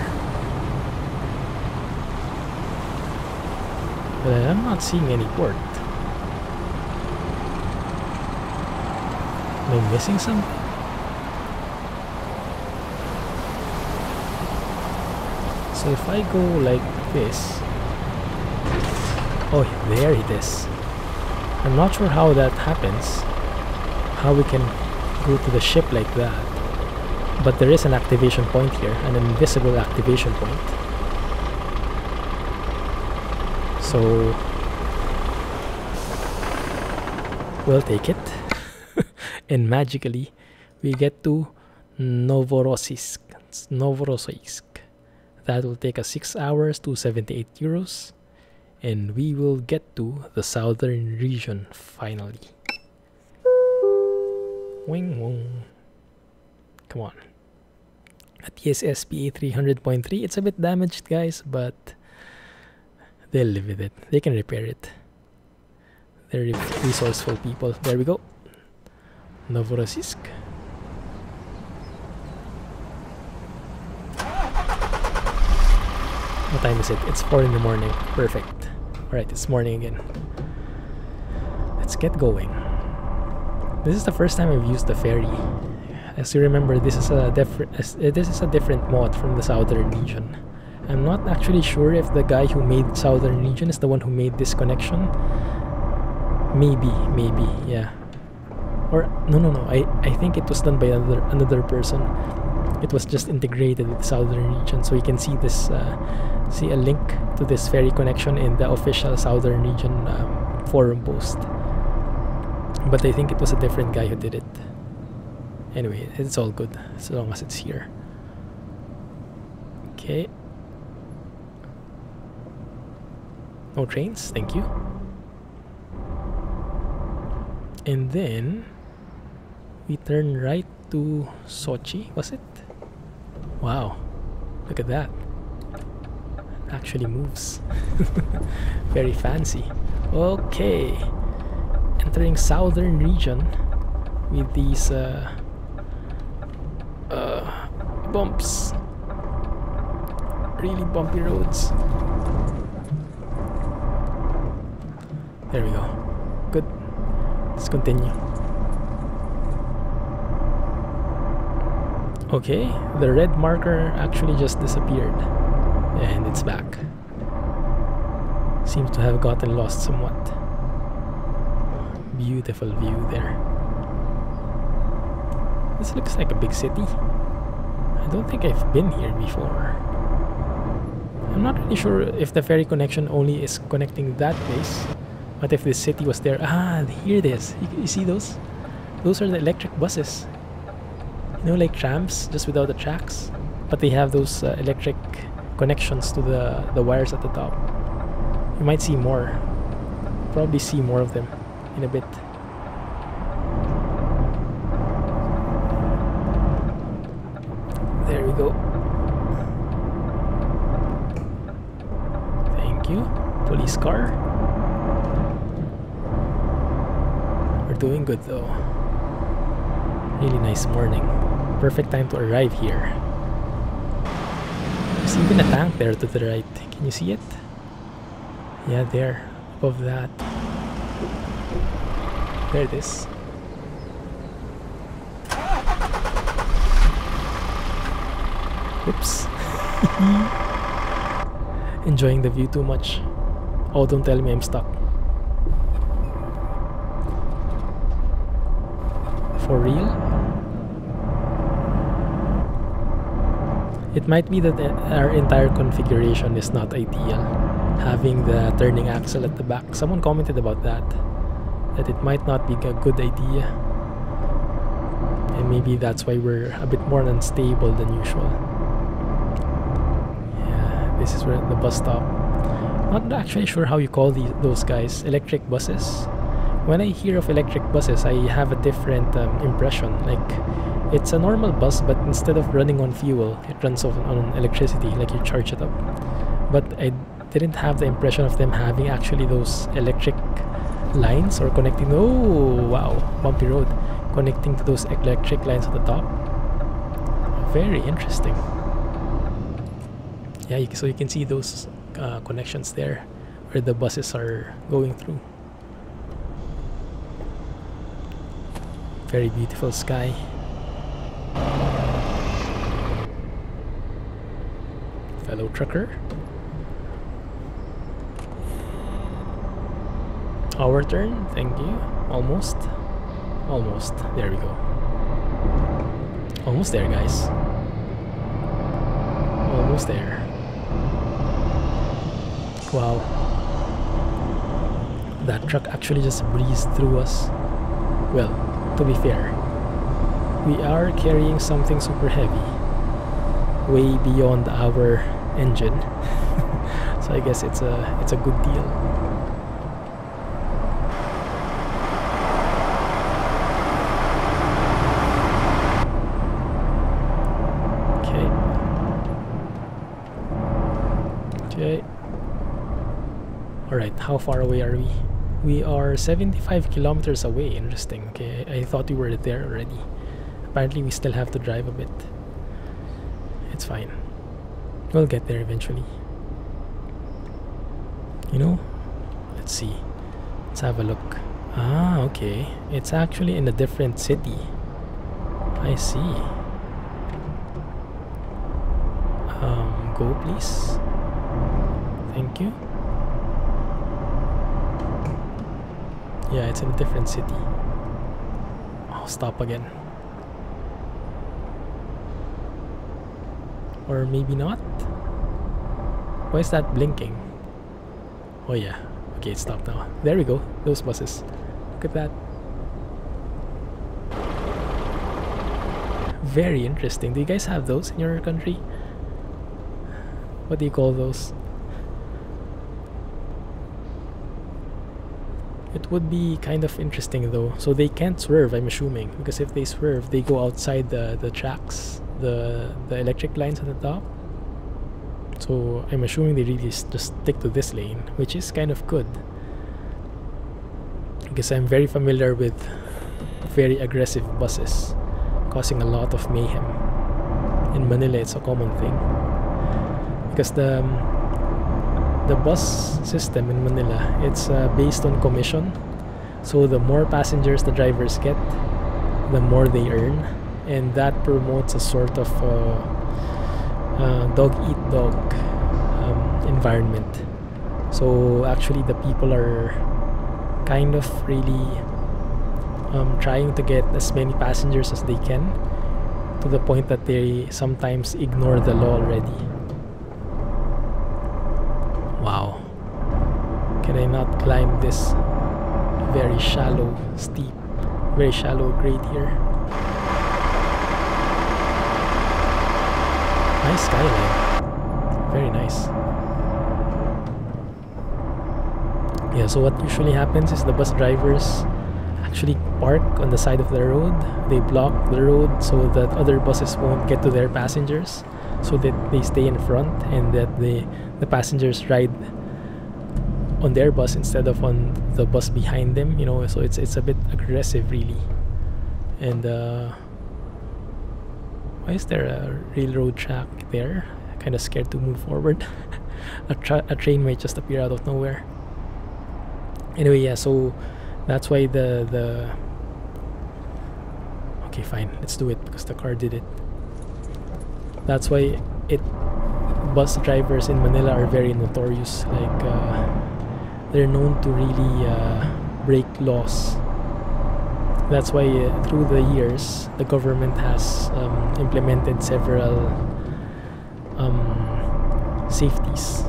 but I'm not seeing any port. Am I missing something? So if I go like this, oh, there it is. I'm not sure how that happens, how we can go to the ship like that, but there is an activation point here, an invisible activation point. So we'll take it. And magically we get to Novorossiysk. That will take us 6 hours to 78 euros. And we will get to the southern region finally. Wing wong. Come on. A TSS PA 300.3. It's a bit damaged, guys, but they'll live with it. They can repair it. They're resourceful people. There we go. Novorossiysk. What time is it? It's 4 in the morning. Perfect. Alright, it's morning again. Let's get going. This is the first time I've used the ferry. As you remember, this is a different mod from the southern region. I'm not actually sure if the guy who made southern region is the one who made this connection. Maybe, yeah. Or no. I think it was done by another person. It was just integrated with the southern region, so you can see this. See a link to this ferry connection in the official southern region forum post. But I think it was a different guy who did it. Anyway, it's all good as long as it's here. Okay. No trains, thank you. And then we turn right to Sochi, was it? Wow, look at that. Actually moves. Very fancy. Okay, entering southern region with these bumps, really bumpy roads. There we go. Good. Let's continue. Okay, the red marker actually just disappeared. And it's back. Seems to have gotten lost somewhat. Beautiful view there. This looks like a big city. I don't think I've been here before. I'm not really sure if the ferry connection only is connecting that place, but if this city was there. Ah, here it is. You see those? Those are the electric buses. You know, like trams, just without the tracks. But they have those electric connections to the wires at the top. You might see more. Probably see more of them in a bit. There we go. Thank you. Police car. We're doing good though. Really nice morning. Perfect time to arrive here. There's even a tank there to the right. Can you see it? Yeah, there. Above that. There it is. Oops. Enjoying the view too much. Oh, don't tell me I'm stuck. For real? It might be that our entire configuration is not ideal. Having the turning axle at the back. Someone commented about that. That it might not be a good idea. And maybe that's why we're a bit more unstable than usual. this is where the bus stop. Not actually sure how you call those guys, electric buses. When I hear of electric buses, I have a different impression. Like, it's a normal bus, but instead of running on fuel, it runs on electricity, like you charge it up. But I didn't have the impression of them having actually those electric lines or connecting. Oh wow, bumpy road, connecting to those electric lines at the top. Very interesting. Yeah, so you can see those connections there where the buses are going through. Very beautiful sky. Fellow trucker. Our turn, thank you. Almost. Almost. There we go. Almost there, guys. Almost there. Wow. That truck actually just breezed through us. Well, to be fair, we are carrying something super heavy, way beyond our engine. So I guess it's a good deal. Alright, how far away are we? We are 75 kilometers away. Interesting. Okay, I thought we were there already. Apparently we still have to drive a bit. It's fine. We'll get there eventually. You know, let's see. Let's have a look. Ah, okay. It's actually in a different city. I see. Go please. Thank you. Yeah, it's in a different city. Oh, stop again. Or maybe not? Why is that blinking? Oh yeah. Okay, it stopped now. There we go. Those buses. Look at that. Very interesting. Do you guys have those in your country? What do you call those? It would be kind of interesting though. So they can't swerve, I'm assuming, because if they swerve, they go outside the tracks, the electric lines at the top. So I'm assuming they really just stick to this lane, which is kind of good, because I'm very familiar with very aggressive buses causing a lot of mayhem. In Manila, it's a common thing, because the bus system in Manila, it's based on commission. So the more passengers the drivers get, the more they earn, and that promotes a sort of dog-eat-dog environment. So actually the people are kind of really trying to get as many passengers as they can, to the point that they sometimes ignore the law already. Wow. Can I not climb this very shallow, steep, very shallow grade here? Nice skyline. Very nice. Yeah, so what usually happens is the bus drivers actually park on the side of the road. They block the road so that other buses won't get to their passengers, so that they stay in front, and that the passengers ride on their bus instead of on the bus behind them, you know. So it's a bit aggressive really. And why is there a railroad track there? Kind of scared to move forward. a train might just appear out of nowhere. Anyway, yeah, so that's why the okay, fine, let's do it because the car did it. That's why bus drivers in Manila are very notorious. Like they're known to really break laws. That's why through the years the government has implemented several safeties.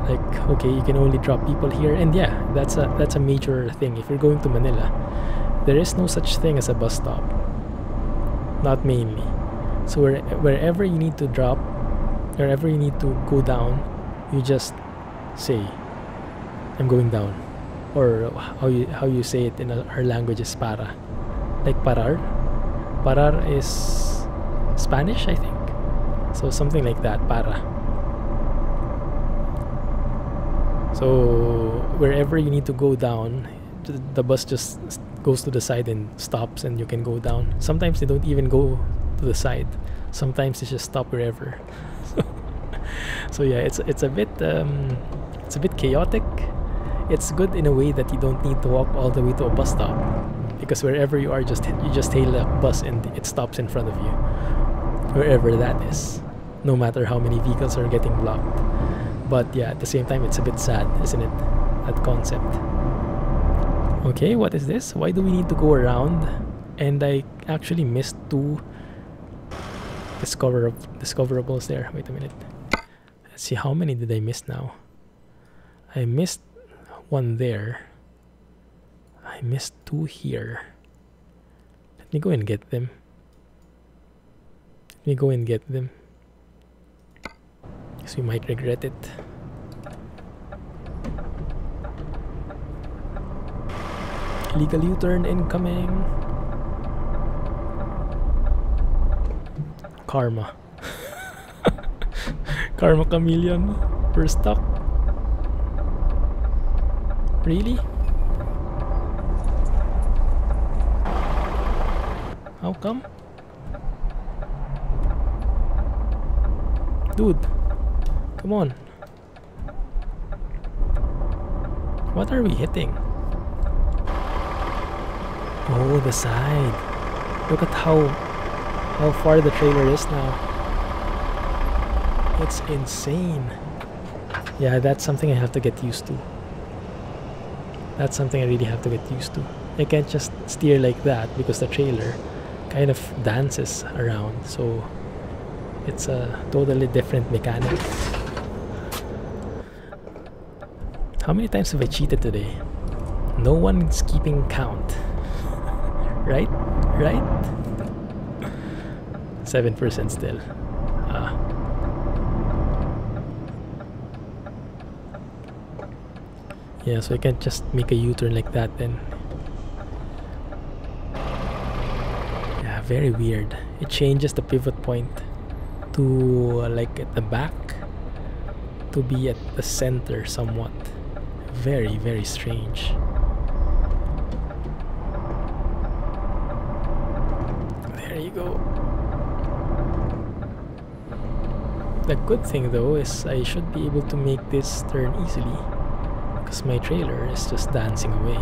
Like, okay, you can only drop people here, and yeah, that's a major thing. If you're going to Manila, there is no such thing as a bus stop. Not mainly. So wherever you need to drop, wherever you need to go down, you just say, I'm going down. Or how you say it in our language is para. Like parar. Parar is Spanish, I think. So something like that, para. So wherever you need to go down, the bus just goes to the side and stops, and you can go down. Sometimes they don't even go to the side. Sometimes they just stop wherever. So yeah, it's a bit chaotic. It's good in a way that you don't need to walk all the way to a bus stop, because wherever you are, you just hail a bus and it stops in front of you, wherever that is, no matter how many vehicles are getting blocked. But yeah, at the same time, it's a bit sad, isn't it? That concept. Okay, what is this? Why do we need to go around? And I actually missed 2 discoverables there. Wait a minute. Let's see, how many did I miss now? I missed 1 there. I missed 2 here. Let me go and get them. Because we might regret it. Illegal U-turn incoming. Karma. Karma chameleon. We're stuck. Really? How come? Dude, come on. What are we hitting? Oh, the side. Look at how far the trailer is now. It's insane. Yeah, that's something I have to get used to. That's something I really have to get used to. I can't just steer like that because the trailer kind of dances around. So it's a totally different mechanic. How many times have I cheated today? No one's keeping count. Right? 7% still. Yeah, so I can't just make a U-turn like that then. Yeah, very weird. It changes the pivot point to like at the back to be at the center somewhat. Very, very strange. There you go. The good thing though is I should be able to make this turn easily, because my trailer is just dancing away.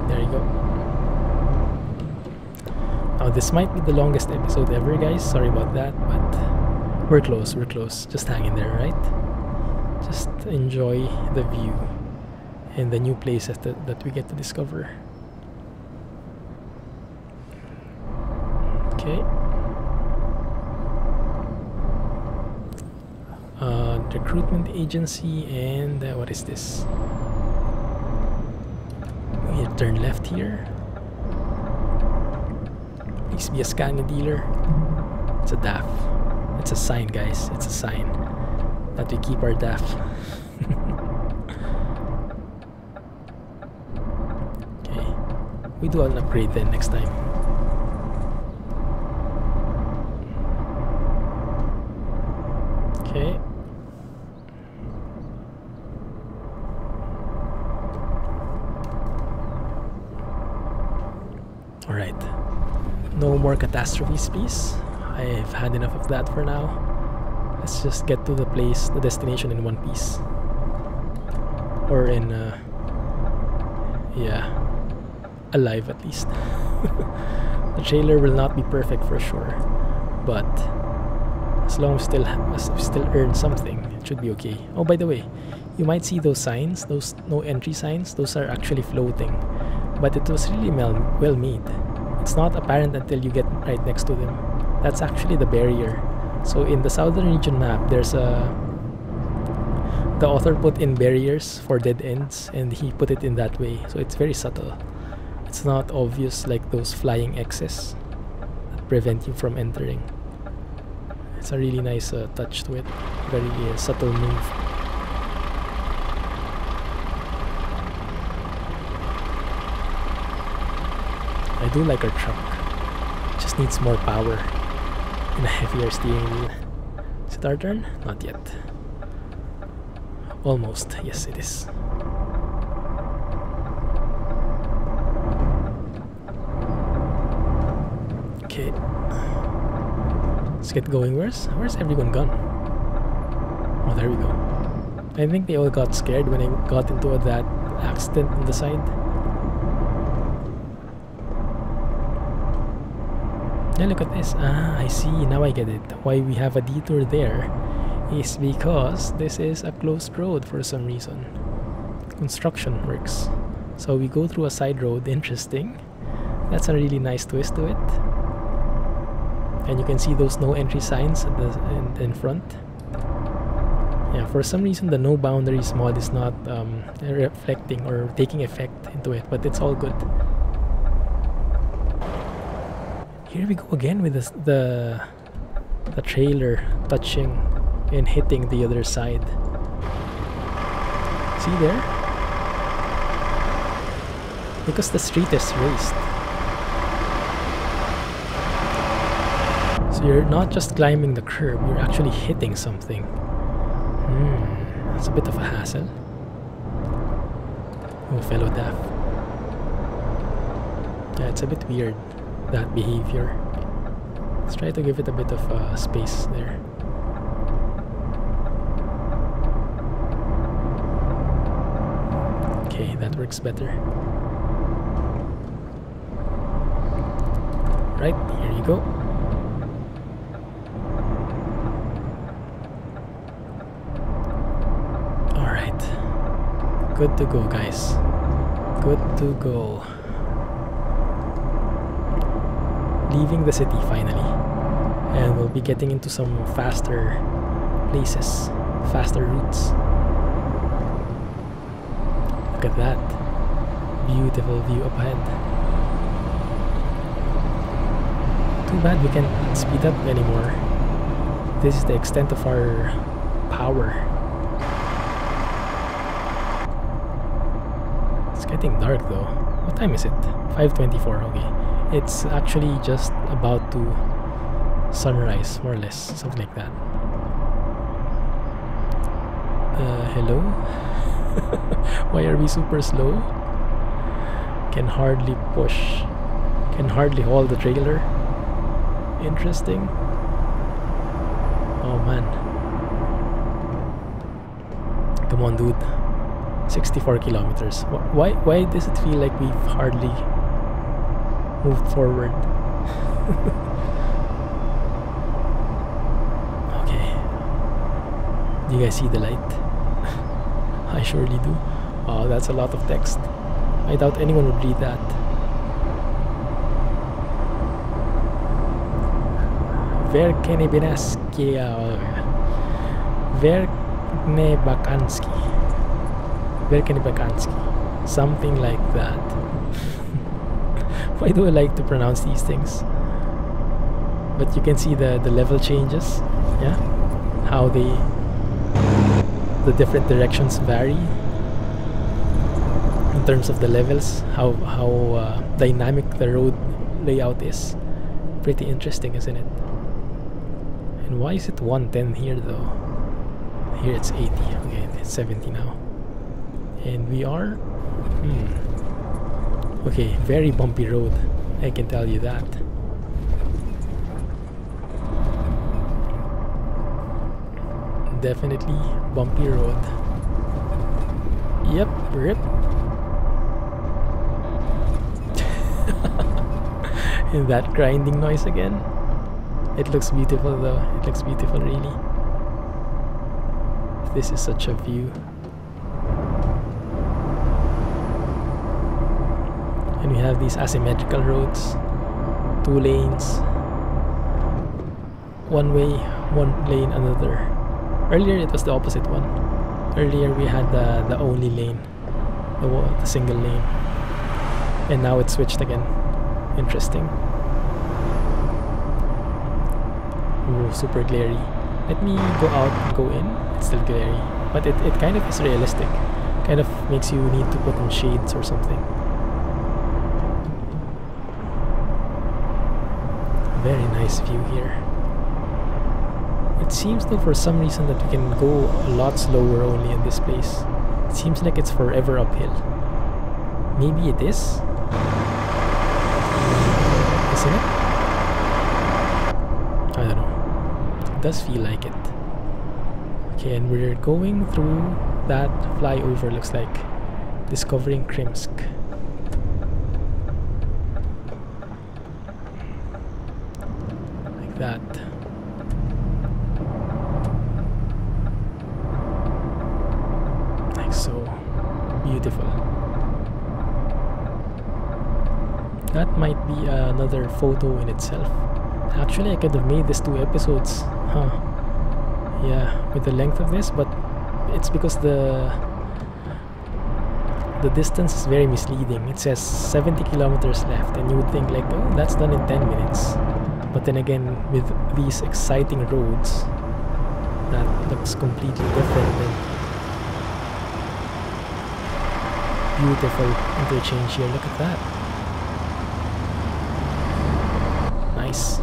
There you go. Now this might be the longest episode ever, guys. Sorry about that, but we're close. Just hang in there, right? Just enjoy the view and the new places that we get to discover. Okay. Recruitment agency, and what is this? We need to turn left here. Please be a Scania dealer. It's a DAF. It's a sign, guys. It's a sign that we keep our DAF. Okay. We do an upgrade then next time. Okay. Alright. No more catastrophes, please. I've had enough of that for now. Let's just get to the place, the destination in one piece. Or in, yeah, alive at least. The trailer will not be perfect for sure, but as long as we still earn something, it should be okay. Oh, by the way, you might see those signs, those no entry signs. Those are actually floating, but it was really well made. It's not apparent until you get right next to them. That's actually the barrier. So in the southern region map, there's the author put in barriers for dead ends, and he put it in that way, so it's very subtle. It's not obvious like those flying X's that prevent you from entering. It's a really nice touch to it. Very subtle move. I do like our truck. It just needs more power and a heavier steering wheel. Is it our turn? Not yet. Almost. Yes, it is. Okay. Let's get going. Where's everyone gone? Oh, there we go. I think they all got scared when I got into that accident on the side. Yeah, look at this. Ah, I see. Now I get it. Why we have a detour there is because this is a closed road for some reason. Construction works. So we go through a side road. Interesting. That's a really nice twist to it. And you can see those no entry signs at the in front. Yeah, for some reason the no boundaries mod is not reflecting or taking effect into it, but it's all good. Here we go again with the trailer touching and hitting the other side. See there? Because the street is raised. So you're not just climbing the curb, you're actually hitting something. It's a bit of a hassle. Oh, fellow Daff. Yeah, it's a bit weird, that behavior. Let's try to give it a bit of space there. Okay, that works better. Right, here you go. Alright. Good to go, guys. Good to go. Leaving the city finally. And we'll be getting into some faster places, faster routes. Look at that. Beautiful view up ahead. Too bad we can't speed up anymore. This is the extent of our power. It's getting dark though. What time is it? 5:24, okay. It's actually just about to sunrise, more or less, something like that. Hello? Why are we super slow? Can hardly push. Can hardly haul the trailer. Interesting. Oh man. Come on, dude. 64 kilometers. Why does it feel like we've hardly moved forward? Okay. Do you guys see the light? I surely do. Oh, that's a lot of text. I doubt anyone would read that. Verknebakanski. Something like that. Why do I like to pronounce these things? But you can see the level changes. Yeah? How the different directions vary in terms of the levels, how dynamic the road layout is. Pretty interesting, isn't it? And why is it 110 here though? Here it's 80. Okay, it's 70 now. And we are okay, very bumpy road, I can tell you that. Definitely bumpy road. Yep, rip. And that grinding noise again. It looks beautiful though. It looks beautiful, really. This is such a view. And we have these asymmetrical roads. 2 lanes. One way, one lane, another. Earlier it was the opposite one. Earlier we had the only lane, the single lane, and now it's switched again. Interesting. Ooh, super glary. Let me go out and go in. It's still glary. But it kind of is realistic. Kind of makes you need to put on shades or something. Very nice view here. It seems though for some reason that we can go a lot slower only in this place. It seems like it's forever uphill. Maybe it is? Isn't it? I don't know. It does feel like it. Okay, and we're going through that flyover, looks like. Discovering Krimsk. Like that. Like so. Beautiful. That might be another photo in itself. Actually, I could have made this 2 episodes. Huh. Yeah, with the length of this, but it's because the distance is very misleading. It says 70 kilometers left, and you would think like, oh, that's done in 10 minutes. But then again, with these exciting roads, that looks completely different. And beautiful interchange here. Look at that. Nice.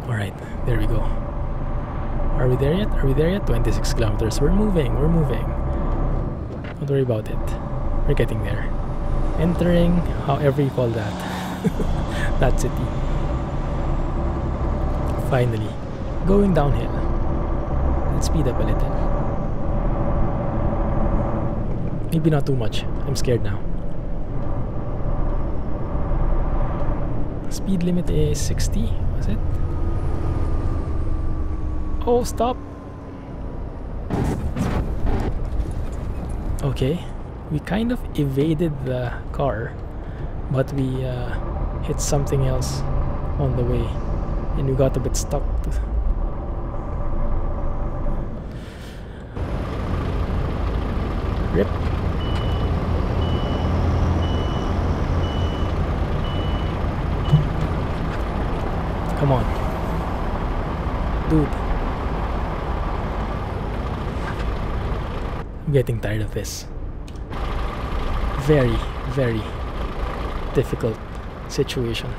Alright, there we go. Are we there yet? Are we there yet? 26 kilometers. We're moving, we're moving. Don't worry about it. We're getting there. Entering, however you call that. That city. Finally. Going downhill. Let's speed up a little. Maybe not too much. I'm scared now. Speed limit is 60, was it? Oh, stop! Okay, we kind of evaded the car, but we hit something else on the way, and we got a bit stuck. Rip. Come on. Dude. I'm getting tired of this. Very, very difficult situation.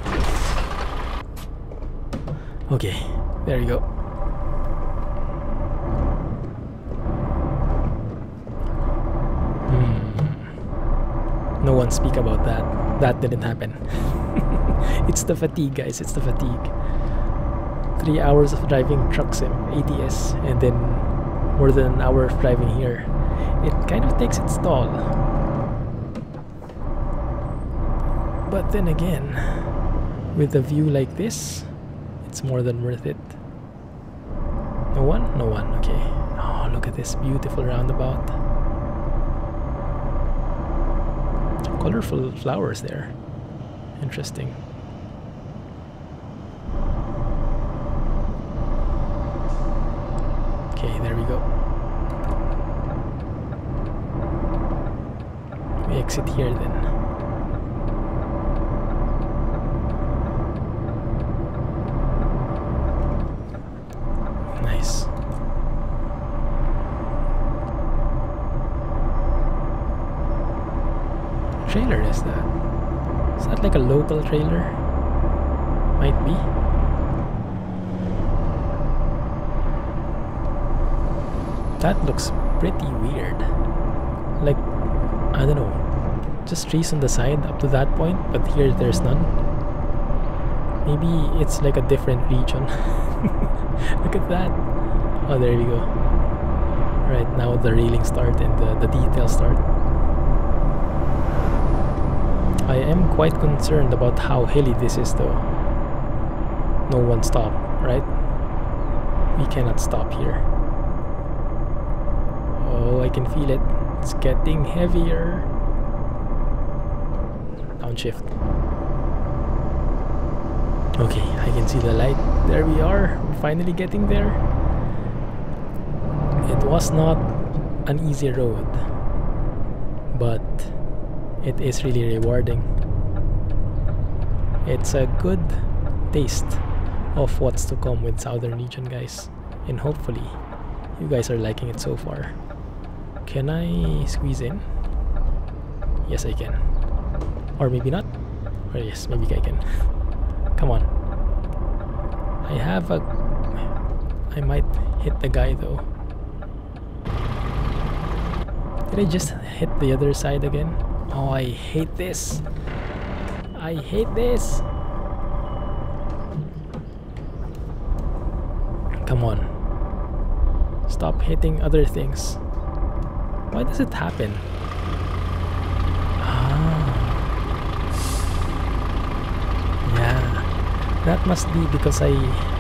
Okay, there you go. No one speak about that. That didn't happen. It's the fatigue, guys. It's the fatigue. 3 hours of driving truck sim, ATS, and then more than an hour of driving here. It kind of takes its toll. But then again, with a view like this, it's more than worth it. No one? No one. Okay. Oh, look at this beautiful roundabout. Colorful flowers there. Interesting. Okay, there we go. We exit here then. Nice. What trailer is that? Is that like a local trailer? Might be. That looks pretty weird. Like, I don't know, just trees on the side up to that point, but here there's none. Maybe it's like a different region. Look at that. Oh, there we go. Right, now the railings start and the details start. I am quite concerned about how hilly this is though. No one stop, right? We cannot stop here. Oh, I can feel it. It's getting heavier. Downshift. Okay, I can see the light. There we are. We're finally getting there. It was not an easy road, but it is really rewarding. It's a good taste of what's to come with Southern Region, guys, and hopefully you guys are liking it so far. Can I squeeze in? Yes, I can. Or maybe not. Or yes, maybe I can. Come on. I might hit the guy though. Did I just hit the other side again? Oh, I hate this. I hate this. Come on. Stop hitting other things. Why does it happen? Yeah, that must be because I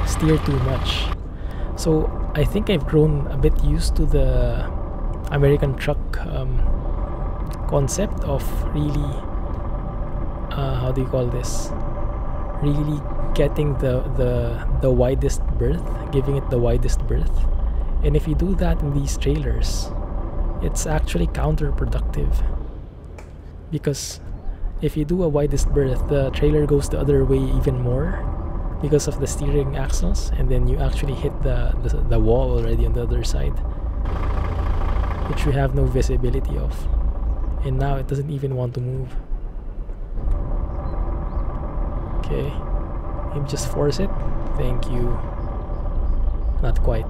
steer too much. So I think I've grown a bit used to the American truck concept of really how do you call this? Really getting the widest berth, giving it the widest berth. And if you do that in these trailers, it's actually counterproductive, because if you do a widest berth, the trailer goes the other way even more because of the steering axles, and then you actually hit the wall already on the other side, which we have no visibility of, and now it doesn't even want to move. Okay, maybe just force it. Thank you. Not quite.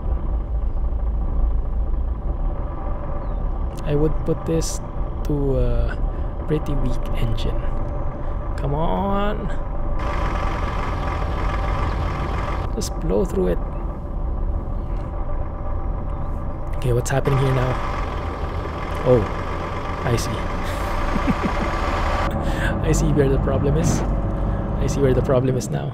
I would put this to a pretty weak engine. Come on! Just blow through it. Okay, what's happening here now? Oh, I see. I see where the problem is. I see where the problem is now.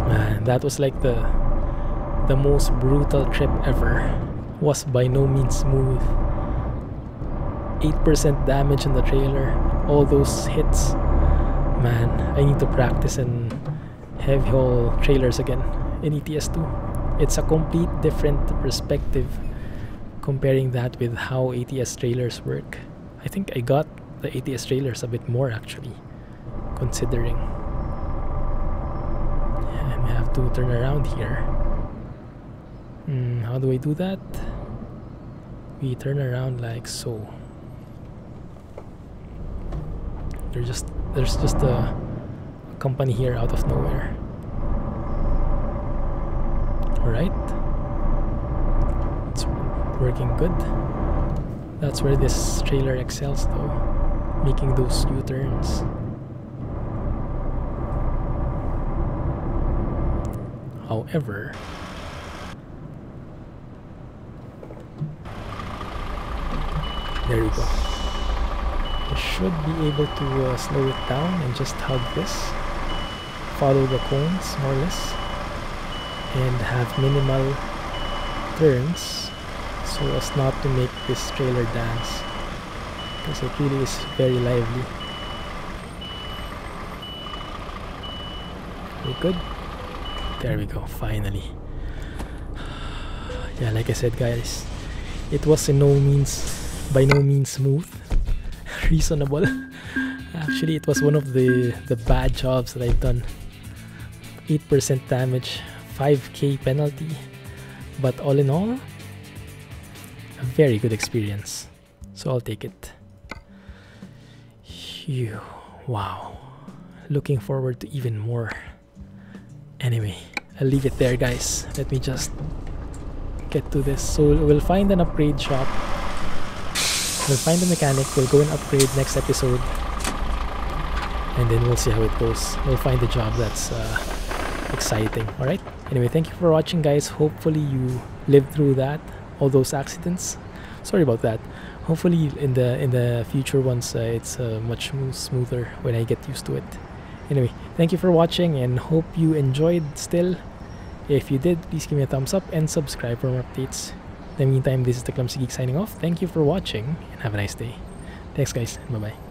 Man, that was like the most brutal trip ever. Was by no means smooth. 8% damage in the trailer. All those hits. Man, I need to practice in heavy haul trailers again in ETS2. It's a complete different perspective comparing that with how ATS trailers work. I think I got the ATS trailers a bit more actually, considering. And we have to turn around here. How do I do that? We turn around like so. There's just a company here out of nowhere. Alright. It's working good. That's where this trailer excels though, making those U-turns. However, there we go. I should be able to slow it down and just hug this, follow the cones more or less, and have minimal turns so as not to make this trailer dance, because it really is very lively. We good? There we go, finally. Yeah, like I said guys, it was by no means smooth. Reasonable. Actually, it was one of the bad jobs that I've done. 8% damage, 5k penalty, but all in all, a very good experience. So I'll take it. Phew. Wow. Looking forward to even more. Anyway, I'll leave it there guys. Let me just get to this. So we'll find an upgrade shop. We'll find a mechanic, we'll go and upgrade next episode, and then we'll see how it goes. We'll find a job that's exciting. Alright, anyway, thank you for watching guys. Hopefully you lived through that, all those accidents. Sorry about that. Hopefully in the future ones it's much smoother when I get used to it. Anyway, thank you for watching and hope you enjoyed still. If you did, please give me a thumbs up and subscribe for more updates. In the meantime, this is the Clumsy Geek signing off. Thank you for watching and have a nice day. Thanks guys, and bye bye.